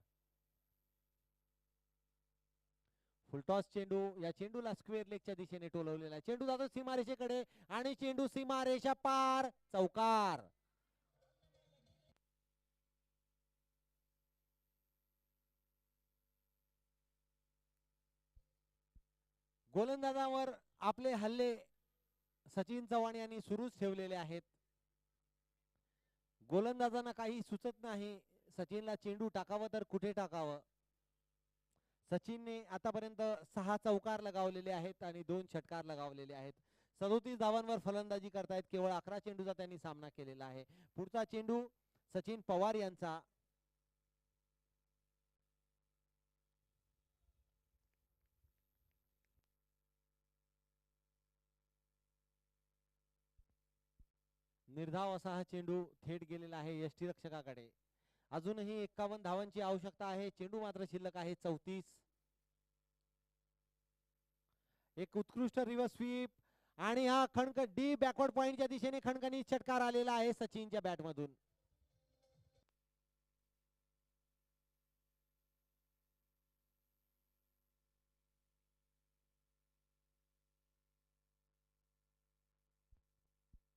फुलटॉस चेंडू, या चेंडूला स्क्वेअर लेगच्या दिशेने टोलवलेला आहे. चेंडू जातो सीमारेषेकडे आणि चेंडू सीमारेषा पार. चौकार. गोलंदाजावर आपले हल्ले सचिन चव्हाण यांनी सुरूच ठेवलेले आहेत. गोलंदाजांना काही सुचत नाही सचिनला चेंडू टाकावं तर कुठे टाकावं. सचिनने आतापर्यंत 6 चौकार लगावलेले आहेत आणि 2 षटकार लगावलेले आहेत. 37 धावांवर फलंदाजी करतायत. केवळ 11 चेंडूचा त्यांनी सामना केलेला आहे. पुढचा चेंडू सचिन पवार यांचा. निर्धाव असा हा चेंडू थेट गेलेला आहे यष्टीरक्षकाकडे. अजूनही 51 धावांची आवश्यकता आहे. चेंडू मात्र शिल्लक आहे 34. एक उत्कृष्ट रिव्हर्स स्वीप आणि हा डी बॅकवर्ड पॉइंटच्या दिशेने खणखणीत षटकार आलेला आहे सचिनच्या बॅट मधून.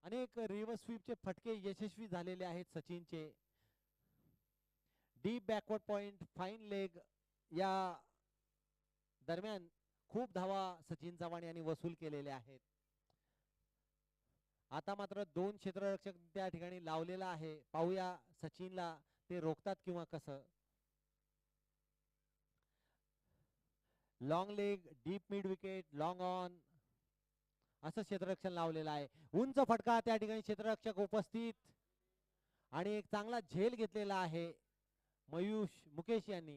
अनेक रिव्हर्स स्वीपचे फटके यशस्वी झालेले आहेत सचिनचे. Deep backward point, fine leg या दरम्यान खूप धावा सचिन चव्हाण यांनी वसूल केलेल्या आहेत. आता मात्र 2 क्षेत्ररक्षक त्या ठिकाणी लावलेला आहे. पाहूया सचिनला ते रोखतात किंवा कसं. Long leg, deep mid wicket, long on असं क्षेत्ररक्षण लावलेलं आहे. उंच फटका त्या ठिकाणी क्षेत्ररक्षक उपस्थित आणि एक चांगला झेल घेतलेला आहे मुकेश यांनी.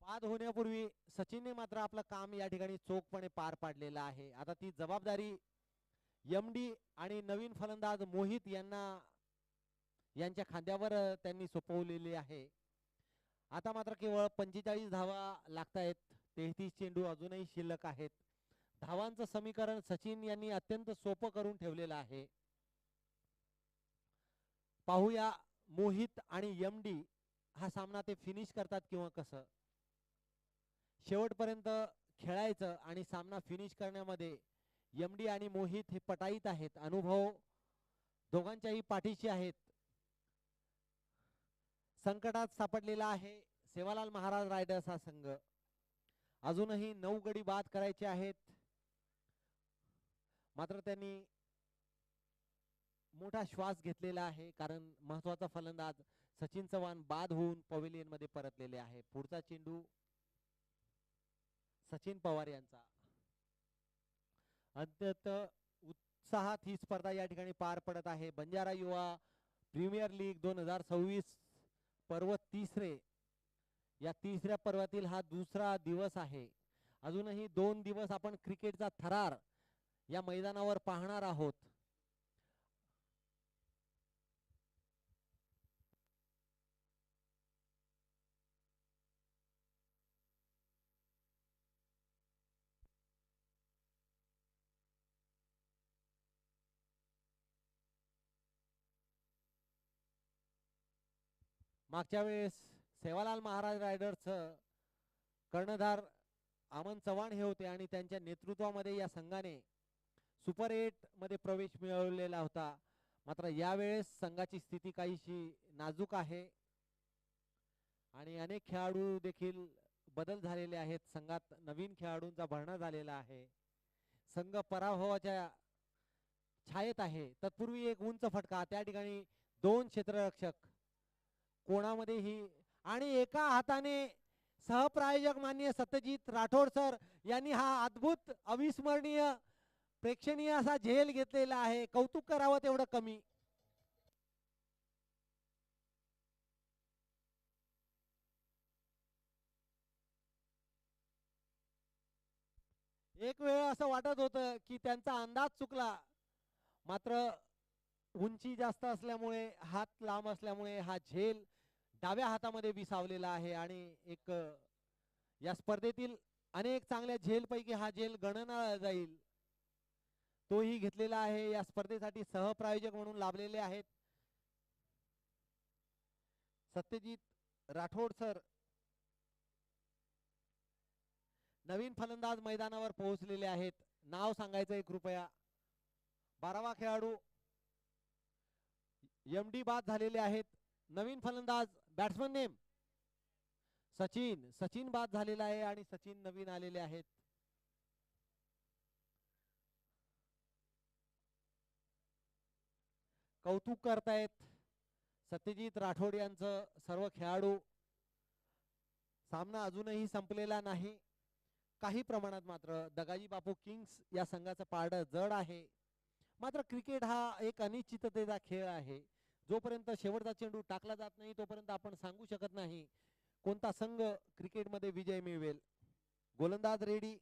बाद होण्यापूर्वी सचिनने मात्र आपलं काम या ठिकाणी चोखपणे पार पाडलेलं आहे. आता ती जबाबदारी एमडी आणि नवीन फलंदाज मोहित यांच्या खांद्यावर त्यांनी सोपवलेली आहे. आता मात्र केवळ 45 धावा लागतायत. 33 चेंडू अजूनही शिल्लक आहेत. धावांचं समीकरण सचिन यांनी अत्यंत सोपं करून ठेवलेलं आहे. पाहूया मोहित आणि एमडी हा सामना ते फिनिश करतात किंवा कसं. शेवटपर्यंत खेळायचं आणि सामना फिनिश करण्यामध्ये एमडी आणि मोहित हे पटाईत आहेत. अनुभव दोघांच्याही पाठीशी आहेत. संकटात सापडलेला आहे सेवालाल महाराज रायडर्स हा संघ. अजूनही 9 गडी बाद करायचे आहेत. मात्र त्यांनी मोठा श्वास घेतलेला आहे कारण महत्वाचा फलंदाज सचिन चव्हाण बाद होऊन पवेलियन मध्ये परतलेले आहे. पुढचा चेंडू सचिन पवार यांचा. अत्यंत उत्साहात ही स्पर्धा या ठिकाणी पार पडत आहे. बंजारा युवा प्रीमियर लीग 2026 पर्व तिसरे. या तिसऱ्या पर्वातील हा दुसरा दिवस आहे. अजूनही 2 दिवस आपण क्रिकेटचा थरार या मैदानावर पाहणार आहोत. मागच्या वेळेस सेवालाल महाराज रायडर्स कर्णधार अमन चव्हाण हे होते आणि त्यांच्या नेतृत्वामध्ये या संघाने सुपर 8 मध्ये प्रवेश मिळवलेला होता. मात्र यावेळेस संघाची स्थिती काहीशी नाजूक आहे आणि अनेक खेळाडू देखील बदल झालेले आहेत. संघात नवीन खेळाडूंचा भरणा झालेला आहे. संघ पराभवाच्या छायेत आहे. तत्पूर्वी एक उंच फटका त्या ठिकाणी 2 क्षेत्ररक्षक कोणामध्येही आणि एका हाताने सहप्रायोजक माननीय सत्यजित राठोड सर यांनी हा अद्भुत अविस्मरणीय प्रेक्षणीय असा झेल घेतलेला आहे. कौतुक करावं तेवढं कमी. एक वेळ असं वाटत होतं की त्यांचा अंदाज चुकला. मात्र उंची जास्त असल्यामुळे हात लांब असल्यामुळे हा झेल डाव्या हातामध्ये विसावलेला आहे आणि एक या स्पर्धेतील अनेक चांगल्या झेल पैकी हा झेल गणना जाईल तोही घेतलेला आहे. या स्पर्धेसाठी सहप्रायोजक म्हणून लाभलेले आहेत सत्यजित राठोड सर. नवीन फलंदाज मैदानावर पोहोचलेले आहेत. नाव सांगायचंय कृपया. 12वा खेळाडू एमडी बाद झालेले आहेत. नवीन फलंदाज बॅट्समन नेम सचिन बाद झालेला आहे आणि सचिन नवीन आलेले आहेत. कौतुक करतायत सत्यजित राठोड यांचं सर्व खेळाडू. सामना अजूनही संपलेला नाही. काही प्रमाणात मात्र दगाजी बापू किंग्स या संघाचं पारडं जड आहे. मात्र क्रिकेट हा एक अनिश्चिततेचा खेळ आहे. जोपर्यंत शेवटचा चेंडू टाकला जात नाही तोपर्यंत आपण सांगू शकत नाही कोणता संघ क्रिकेटमध्ये विजय मिळवेल. गोलंदाज रेडी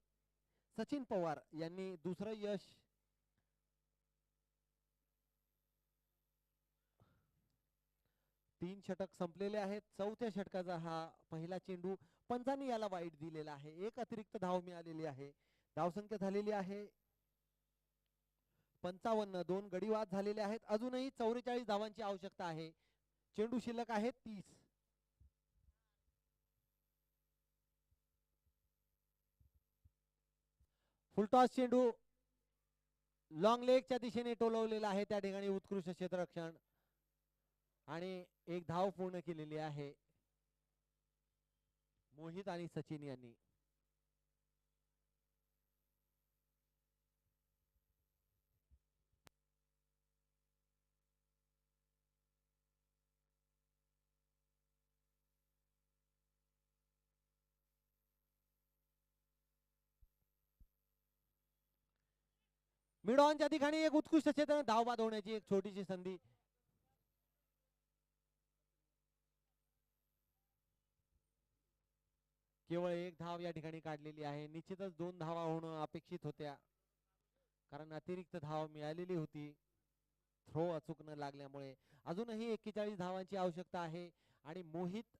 सचिन पवार यांनी दुसरं यश. तीन षटक संपलेले आहेत. चौथ्या षटकाचा हा पहिला चेंडू. पंचांनी याला वाईट दिलेला आहे. एक अतिरिक्त धाव मिळालेली आहे. धावसंख्या झालेली आहे 55 दोन गडी बाद झालेले आहेत. अजूनही 44 धावांची आवश्यकता आहे. चेंडू शिल्लक आहे 30. फुलटॉस चेंडू लॉंग लेगच्या दिशेने टोलवलेला आहे. त्या ठिकाणी उत्कृष्ट क्षेत्ररक्षण आणि एक धाव पूर्ण केलेली आहे मोहित आणि सचिन यांनी. मिड ऑनच्या ठिकाणी एक उत्कृष्ट क्षेत्र धाव बाद होण्याची एक छोटीशी संधी. केवळ एक धाव या ठिकाणी काढलेली आहे. निश्चितच 2 धावा होणं अपेक्षित होत्या कारण अतिरिक्त धाव मिळालेली होती थ्रो अचूक न लागल्यामुळे. अजूनही 41 धावांची आवश्यकता आहे आणि मोहित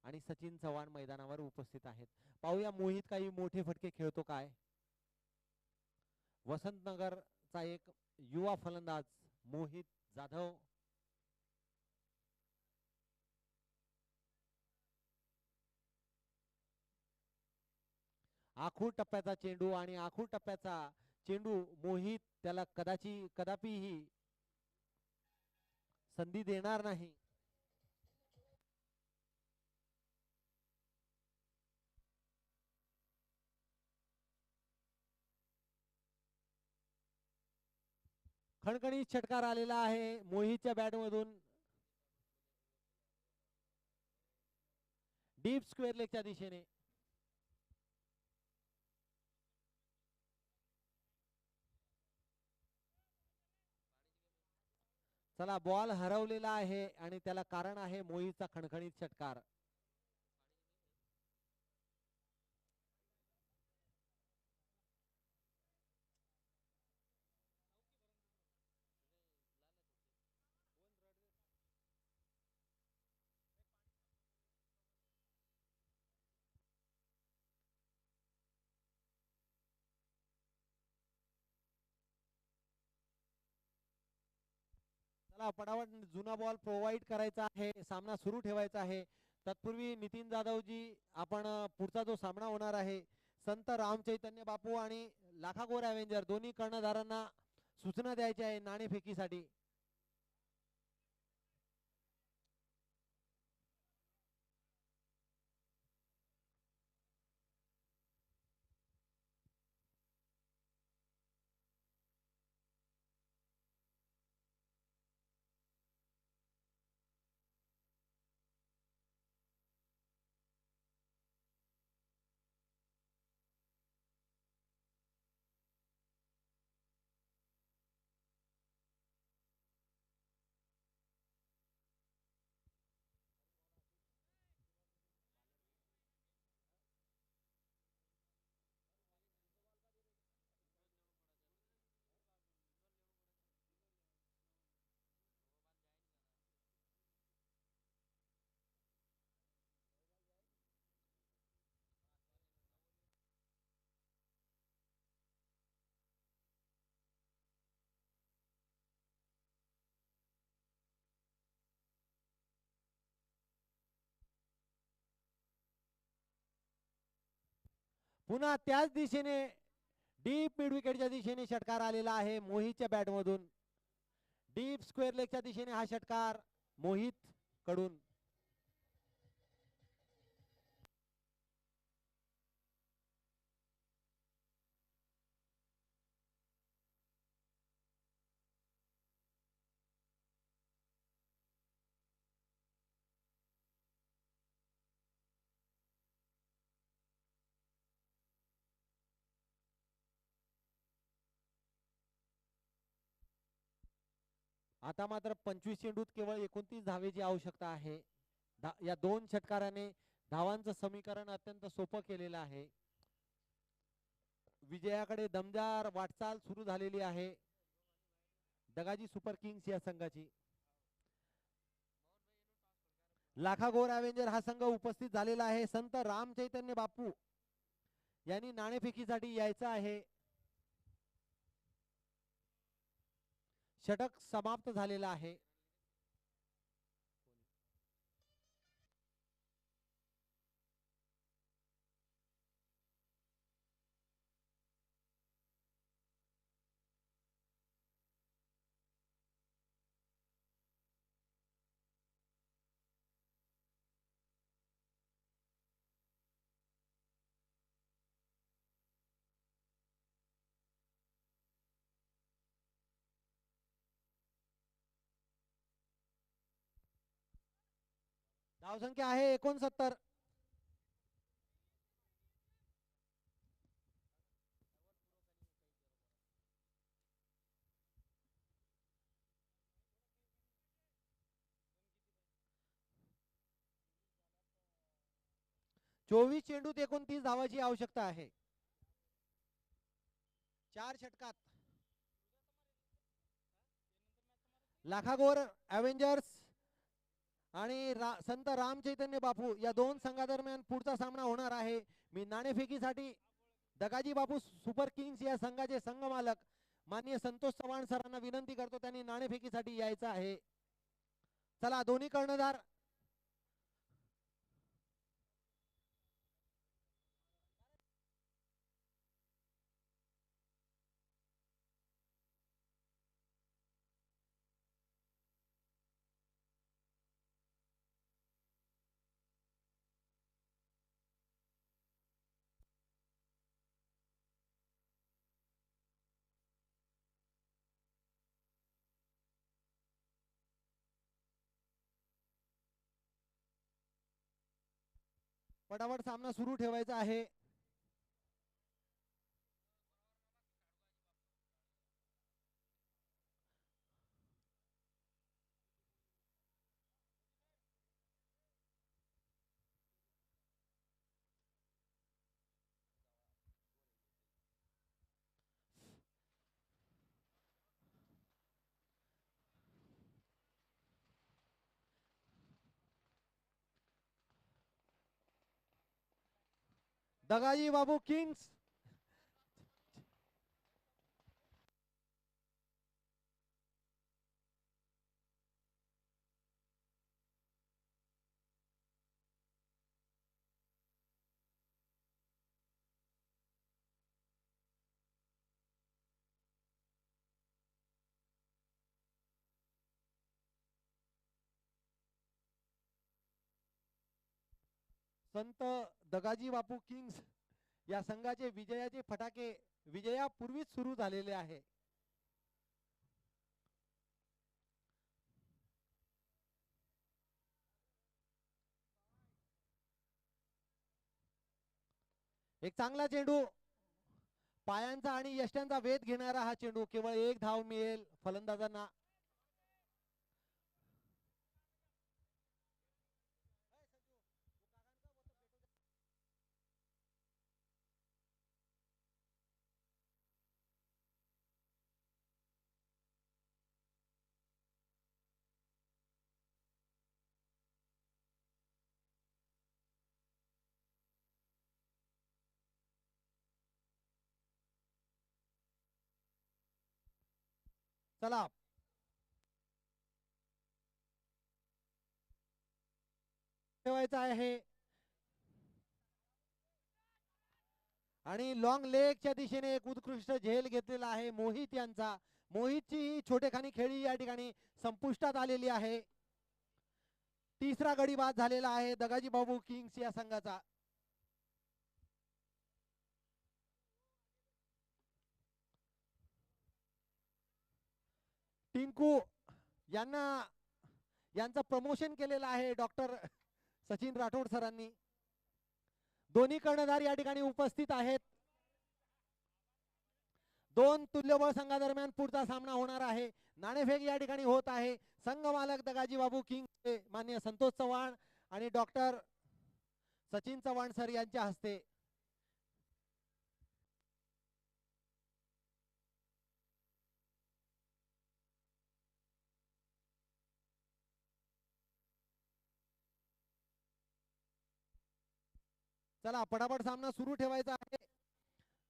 आणि सचिन चव्हाण मैदानावर उपस्थित आहेत. पाहूया मोहित काही मोठे फटके खेळतो काय. वसंतनगरचा एक युवा फलंदाज मोहित जाधव आखूड टप्प्याचा चेंडू आणि आखूड टप्प्याचा चेंडू मोहित त्याला कदापिही संधी देणार नाही. खणखणीत षटकार आलेला आहे मोहितच्या बॅट मधून. डीप स्क्वेअर लेगच्या दिशेने. चला बॉल हरवलेला आहे आणि त्याला कारण आहे मोहितचा खणखणीत षटकार. पटापट जुना बॉल प्रोव्हाइड करायचा आहे. सामना सुरू ठेवायचा आहे. तत्पूर्वी नितीन जाधवजी आपण पुढचा जो सामना होणार आहे संत रामचैतन्य बापू आणि लाखागोर अवेंजर दोन्ही कर्णधारांना सूचना द्यायची आहे नाणेफेकीसाठी. पुन्हा त्याच दिशेने डीप मिड विकेटच्या दिशेने षटकार आलेला आहे मोहितच्या बॅट मधून. डीप स्क्वेअर लेगच्या दिशेने हा षटकार मोहित कडून. आता मात्र 25 चेंडूत केवळ 29 धावेची आवश्यकता आहे. या दोन षटकाराने धावांचं समीकरण अत्यंत सोपं केलेलं आहे. विजयाकडे दमदार वाटचाल सुरू झालेली आहे दगाजी सुपर किंग्स या संघाची. लाखागोर अवेंजर हा संघ उपस्थित झालेला आहे. संत रामचैतन्य बापू यांनी नाणेफेकीसाठी यायचं आहे. षटक समाप्त झालेलं आहे. धावसंख्या आहे 69. चोवीस चेंडूत 29 धावाची आवश्यकता आहे. 4 षटकात लाखागोर अवेंजर्स आणि संत राम चैतन्य बापू या दोन संघादरम्यान पुढचा सामना होणार आहे. मी नाणेफेकीसाठी दगाजी बापू सुपर किंग्स या संघाचे संघ मालक माननीय संतोष चव्हाण सरांना विनंती करतो, त्यांनी नाणेफेकीसाठी यायचं आहे. चला दोन्ही कर्णधार पटापट सामना सुरू ठेवायचा आहे. दगाजी बाबू किंग्स संत दगाजी बापू किंग्स या संघाचे विजयाचे फटाके विजयापूर्वीच सुरू झालेले आहे. एक चांगला चेंडू, पायांचा आणि यष्ट्यांचा वेध घेणारा हा चेंडू. केवळ एक धाव मिळेल फलंदाजांना. चला ठेवायचा आहे आणि लॉंग लेगच्या दिशेने एक उत्कृष्ट झेल घेतलेला आहे मोहित यांचा. मोहितची छोटेखानी खेळी या ठिकाणी संपुष्टात आलेली आहे. तिसरा गडी बाद झालेला आहे दगाजी बाबू किंग्स या संघाचा. टिंकू यांचं प्रमोशन केलेलं आहे डॉक्टर सचिन राठोड सरांनी. दोन्ही कर्णधार या ठिकाणी उपस्थित आहेत. दोन तुल्यबळ संघादरम्यान पुढचा सामना होणार आहे. नाणेफेक या ठिकाणी होत आहे. संघ मालक दगाजी बाबू किंग माननीय संतोष चव्हाण आणि डॉक्टर सचिन चव्हाण सर यांच्या हस्ते. चला पटापट सामना सुरू ठेवायचा आहे.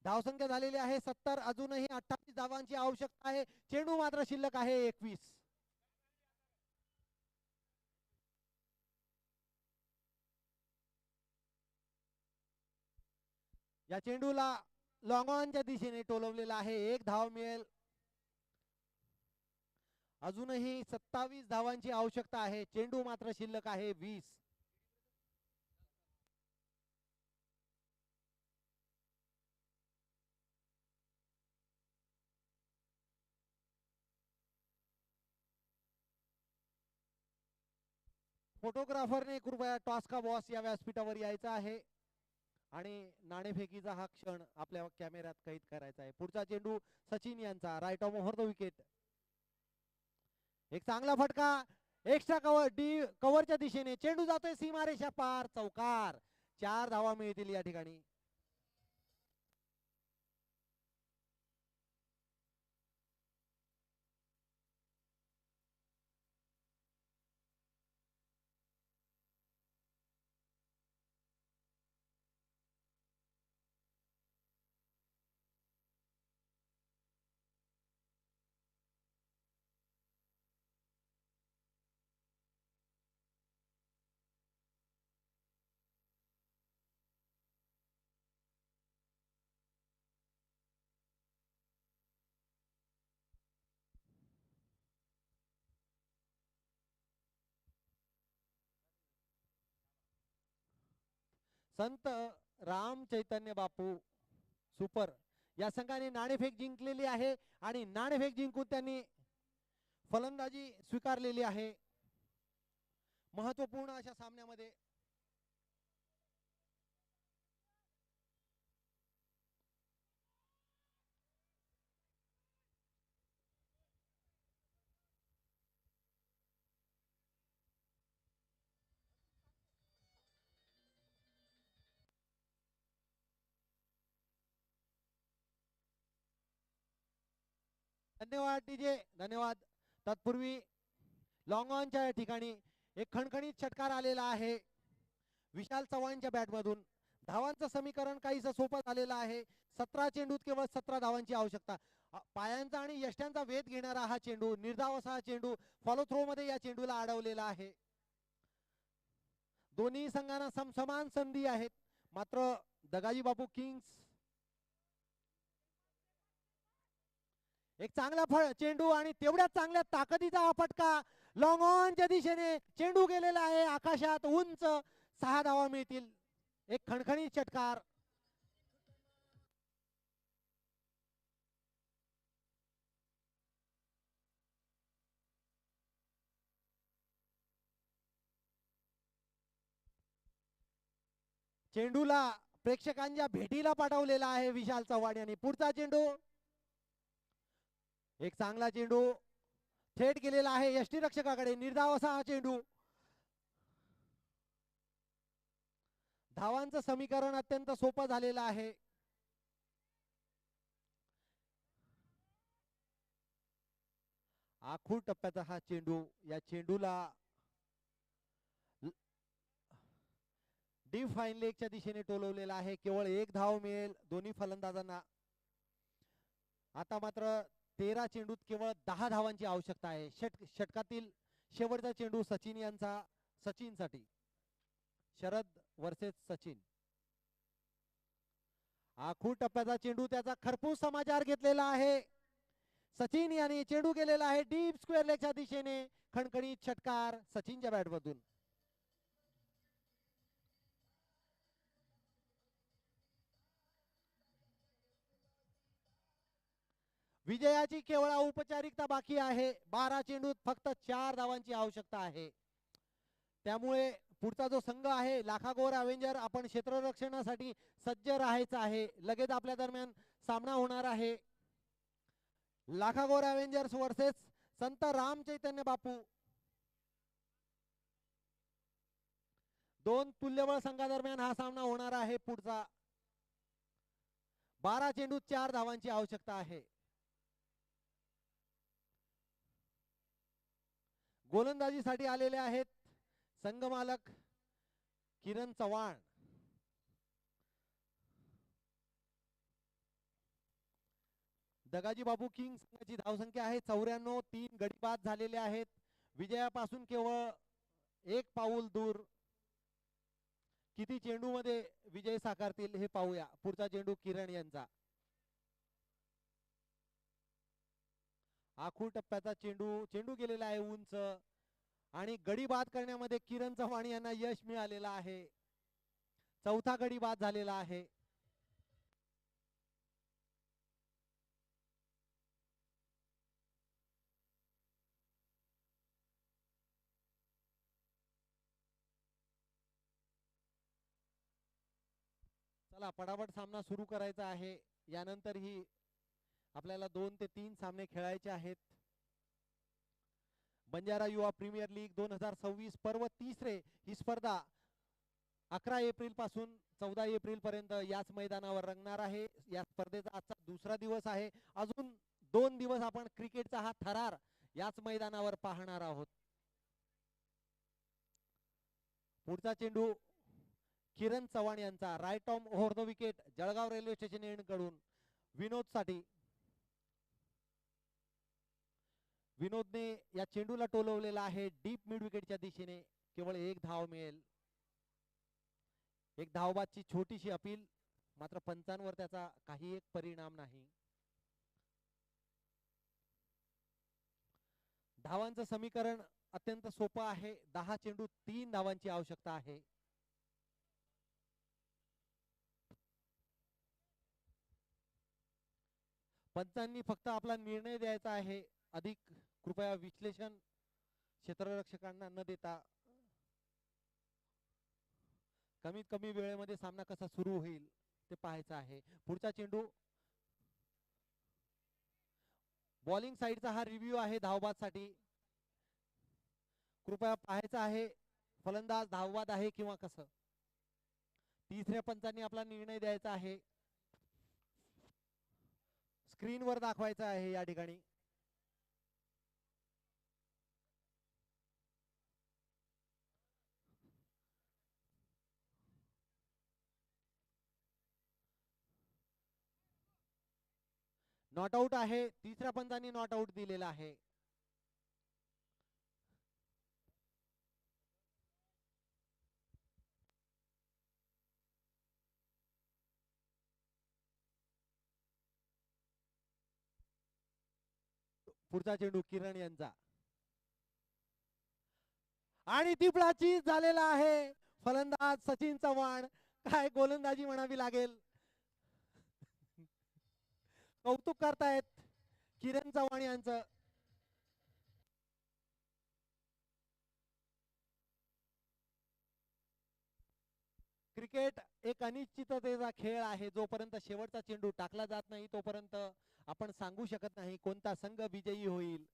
धावसंख्या झालेली आहे 70. अजूनही 28 धावांची आवश्यकता आहे. चेंडू मात्र शिल्लक आहे 21. या चेंडूला लॉंग ऑनच्या दिशेने टोलवलेला आहे. 1 धाव मिळेल. अजूनही 27 धावांची आवश्यकता आहे. चेंडू मात्र शिल्लक आहे 20. फोटोग्राफरने कृपया टॉस का बॉस या व्यासपीठावर यायचं आहे आणि नाणेफेकीचा हा क्षण आपल्या कॅमेऱ्यात कैद करायचा आहे. पुढचा चेंडू सचिन यांचा, right off over the wicket. एक चांगला फटका एक्स्ट्रा कव्हर कव्हरच्या दिशेने. चेंडू जातोय सीमारेषा पार, चौकार. 4 धावा मिळतील या ठिकाणी. संत राम चैतन्य बापू सुपर या संघाने नाणेफेक जिंकलेली आहे आणि नाणेफेक जिंकून त्यांनी फलंदाजी स्वीकारलेली आहे. महत्वपूर्ण अशा सामन्यामध्ये धन्यवाद डीजे, धन्यवाद. तत्पूर्वी लॉंग ऑनच्या ठिकाणी एक खणखणीत षटकार आलेला आहे विशाल चव्हाणच्या बॅट मधून. धावांचं समीकरण काहीसं सोपं झालेलं आहे. 17 चेंडूत केवळ 17 धावांची आवश्यकता. पायांचा आणि यष्ट्यांचा वेध घेणारा हा चेंडू, निर्धाव असा हा चेंडू फॉलो थ्रो मध्ये या चेंडूला अडवलेला आहे. दोन्ही संघांना समसमान संधी आहेत, मात्र दगाजी बापू किंग्स एक चांगला चेंडू आणि तेवढ्याच चांगल्या ताकदीचा हा फटका. लॉंग ऑनच्या दिशेने चेंडू गेलेला आहे आकाशात उंच. 6 धावा मिळतील. एक खणखणीत षटकार. चेंडूला प्रेक्षकांच्या भेटीला पाठवलेला आहे विशाल चव्हाण यांनी. पुढचा चेंडू एक चांगला चेंडू थेट गेलेला आहे यष्टीरक्षकाकडे. निर्धाव असा हा चेंडू. धावांचं समीकरण अत्यंत सोपं झालेलं आहे. आखूड टप्प्याचा हा चेंडू. या चेंडूला डीप फाईन लेगच्या दिशेने टोलवलेला आहे. केवळ 1 धाव मिळेल दोन्ही फलंदाजांना. आता मात्र 13 चेंडूत केवळ 10 धावांची आवश्यकता आहे. षटकातील शेवटचा चेंडू सचिन यांचा, सचिनसाठी. शरद वर्सेस सचिन. आखूड टप्प्याचा चेंडू, त्याचा खरपूस समाचार घेतलेला आहे. सचिन यांनी चेंडू गेलेला आहे डीप स्क्वेअर लेगच्या दिशेने. खणखणीत षटकार सचिनच्या बॅटमधून. विजयाची केवळ औपचारिकता बाकी आहे. 12 चेंडूत फक्त 4 धावांची आवश्यकता आहे. त्यामुळे पुढचा जो संघ आहे लाखागोर अवेंजर, आपण क्षेत्ररक्षणासाठी सज्ज राहायचं आहे. लगेच आपल्या दरम्यान सामना होणार आहे. लाखागोर अवेंजर्स वर्सेस संत राम चैतन्य बापू. 2 तुल्यबळ संघादरम्यान हा सामना होणार आहे पुढचा. 12 चेंडूत 4 धावांची आवश्यकता आहे. गोलंदाजीसाठी आलेले आहेत संघ मालक किरण चव्हाण. दगाजी बाबू किंग संघाची धावसंख्या आहे 94. 3 गडी बाद झालेले आहेत. विजयापासून केवळ एक पाऊल दूर. किती चेंडू मध्ये विजय साकारतील हे पाहूया. पुढचा चेंडू किरण यांचा. आखूड टप्प्याचा चेंडू गेलेला आहे उंच आणि गडी बाद करण्यामध्ये किरण चव्हाण यांना यश मिळालेलं आहे. चौथा गडी बाद झालेला आहे. चला पटापट सामना सुरू करायचा आहे. यानंतर ही आपल्याला 2 ते 3 सामने खेळायचे आहेत. बंजारा युवा प्रीमियर लीग 2026 पर्व तिसरे ही स्पर्धा 11 एप्रिल पासून 14 एप्रिल पर्यंत याच मैदानावर रंगणार आहे. या स्पर्धेचा आजचा दुसरा दिवस आहे. अजून 2 दिवस आपण क्रिकेटचा हा थरार याच मैदानावर पाहणार आहोत. पुढचा चेंडू किरण चव्हाण यांचा. Right arm over the wicket Jalgaon railway station end कडून विनोद साठी. विनोदने या चेंडूला टोलवलेला आहे डीप मिड विकेटच्या दिशेने. केवळ एक धाव मिळेल. एक धावबादची छोटीशी अपील, मात्र पंचांवर त्याचा काही एक परिणाम नाही. धावांचं समीकरण अत्यंत सोपं आहे. 10 चेंडू 3 धावांची आवश्यकता आहे. पंचांनी फक्त आपला निर्णय द्यायचा आहे. अधिक कृपया विश्लेषण क्षेत्ररक्षकांना न देता कमीत कमी वेळेमध्ये सामना कसा सुरू होईल ते पाहायचं आहे. पुढचा चेंडू बॉलिंग साइडचा हा रिव्ह्यू आहे धावबाद साठी. कृपया पाहायचं आहे फलंदाज धावबाद आहे किंवा कसं. तिसऱ्या पंचांनी आपला निर्णय द्यायचा आहे. स्क्रीनवर दाखवायचा आहे या ठिकाणी. नॉट आउट आहे. तिसऱ्या पंचांनी नॉट आउट दिलेला आहे. पुढचा चेंडू किरण यांचा आणि तिपळाची झालेला आहे. फलंदाज सचिन चव्हाण. काय गोलंदाजी म्हणावी लागेल. कौतुक करतायत किरण चव्हाण यांचं. क्रिकेट एक अनिश्चिततेचा खेळ आहे. जोपर्यंत शेवटचा चेंडू टाकला जात नाही तोपर्यंत आपण सांगू शकत नाही कोणता संघ विजयी होईल.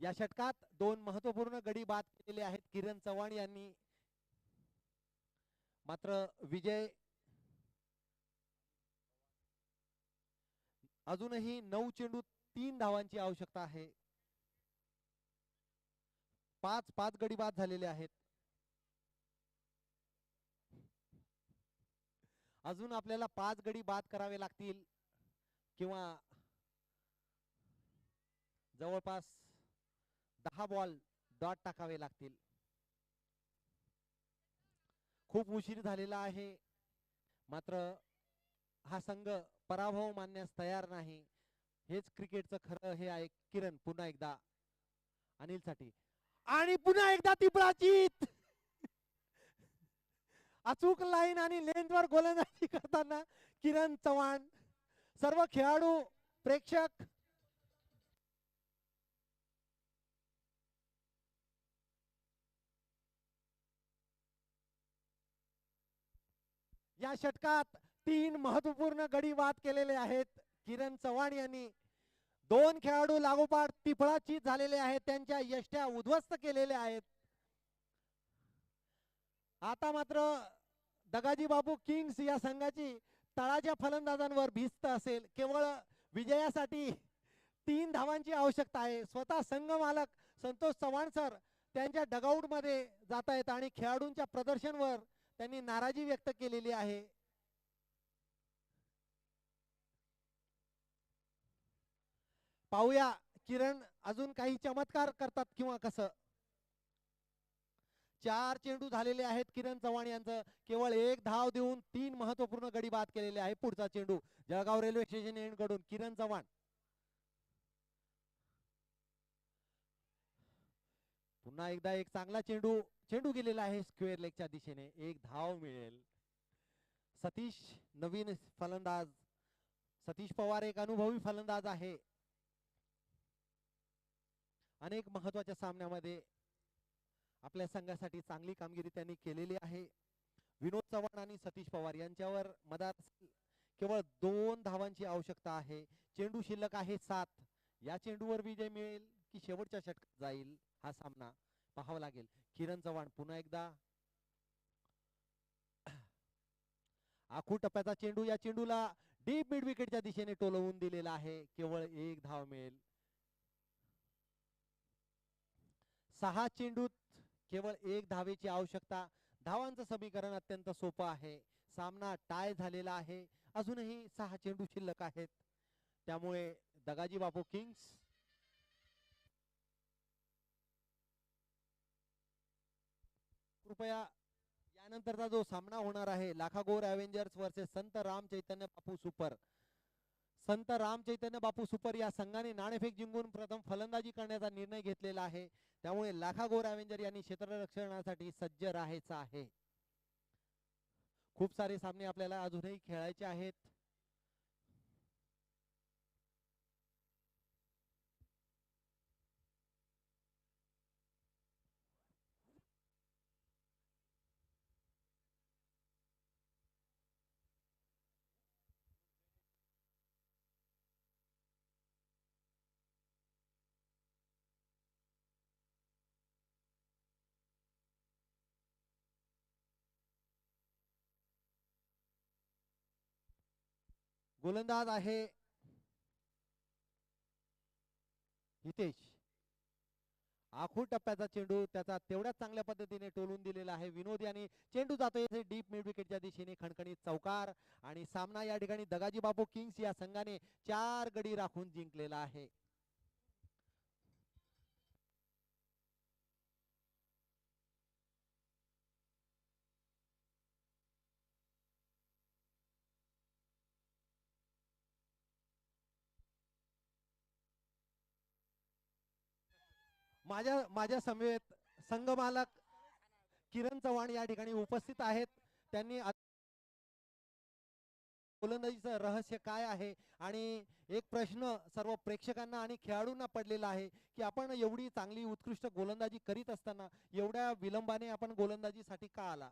या षटकात 2 महत्वपूर्ण गडी बाद केलेले आहेत किरण चव्हाण यांनी. मात्र विजय अजूनही 9 चेंडू 3 धावांची आवश्यकता आहे. 5 गडी बाद झालेले आहेत. अजून आपल्याला 5 गडी बाद करावे लागतील किंवा जवळपास 10 बॉल डॉट टाकावे लागतील. खूप उशीर झालेला आहे. मात्र हा संघ पराभव मानण्यास तयार नाही. हेच क्रिकेटचं खरं हे आहे. किरण पुन्हा एकदा अनिल साठी आणि पुन्हा एकदा तिपळाची अचूक लाईन आणि लेंथवर गोलंदाजी करताना किरण चव्हाण. सर्व खेळाडू प्रेक्षक या षटकात 3 महत्वपूर्ण गडी बाद केलेले आहेत किरण चव्हाण यांनी. 2 खेळाडू लागोपाठ तिफळाची झालेले आहेत. त्यांच्या यष्ट्या उद्ध्वस्त केलेल्या आहेत. आता मात्र दगाजी बाबू किंग्स या संघाची तळाच्या फलंदाजांवर भिस्त असेल. केवळ विजयासाठी 3 धावांची आवश्यकता आहे. स्वतः संघ मालक संतोष चव्हाण सर त्यांच्या डगआउट मध्ये जात आहेत आणि खेळाडूंच्या प्रदर्शनवर त्यांनी नाराजी व्यक्त केलेली आहे. पाहूया किरण अजून काही चमत्कार करतात किंवा कसं. 4 चेंडू झालेले आहेत किरण चव्हाण यांचं. केवळ 1 धाव देऊन 3 महत्वपूर्ण गडी बाद केलेले आहे. पुढचा चेंडू जळगाव रेल्वे स्टेशन एंड कडून किरण चव्हाण. पुन्हा एकदा एक चांगला चेंडू चेंडू गेलेला आहे स्क्वेअर लेगच्या दिशेने. 1 धाव मिळेल. सतीश नवीन फलंदाज. सतीश पवार एक अनुभवी फलंदाज आहे. अनेक महत्वाच्या सामन्यामध्ये आपल्या संघासाठी चांगली कामगिरी त्यांनी केलेली आहे. विनोद चव्हाण आणि सतीश पवार यांच्यावर मधात केवळ 2 धावांची आवश्यकता आहे. चेंडू शिल्लक आहे 7. या चेंडूवर विजय मिळेल की शेवटच्या षटकात जाईल हा सामना पाहावा लागेल. किरण चव्हाण पुन्हा एकदा आखू टप्प्याचा चेंडू. या चेंडूला डीप मिड विकेटच्या दिशेने टोलवून दिलेला आहे. केवळ 1 धाव मिळेल. 6 चेंडूत केवळ 1 धावेची आवश्यकता. धावांचं समीकरण अत्यंत सोपं आहे. सामना टाय झालेला आहे. अजूनही 6 चेंडू शिल्लक आहेत. त्यामुळे दगाजी बापू किंग्स कृपया यानंतरचा जो सामना होणार आहे लाखागोर अवेंजर्स वर्सेस संत राम चैतन्य बापू सुपर. संत राम चैतन्य बापू सुपर या संघाने नाणेफेक जिंकून प्रथम फलंदाजी करण्याचा निर्णय घेतलेला आहे. त्यामुळे लाखागोर अवेंजर यांनी क्षेत्ररक्षणासाठी सज्ज राहायचं आहे. खूप सारे सामने आपल्याला अजूनही खेळायचे आहेत. गोलंदाज आहे हितेश. आखूड टप्प्याचा चेंडू त्याचा तेवढ्याच चांगल्या पद्धतीने टोलून दिलेला आहे. विनोद यांनी चेंडू जातोय डीप मिड विकेटच्या दिशेने. खणखणीत चौकार आणि सामना या ठिकाणी दगाजी बापू किंग्स या संघाने 4 गडी राखून जिंकलेला आहे. माझ्या समवेत संघ मालक किरण चव्हाण या ठिकाणी उपस्थित आहेत. त्यांनी गोलंदाजीचं रहस्य काय आहे आणि एक प्रश्न सर्व प्रेक्षकांना आणि खेळाडूंना पडलेला आहे की आपण एवढी चांगली उत्कृष्ट गोलंदाजी करीत असताना एवढ्या विलंबाने आपण गोलंदाजीसाठी का आला.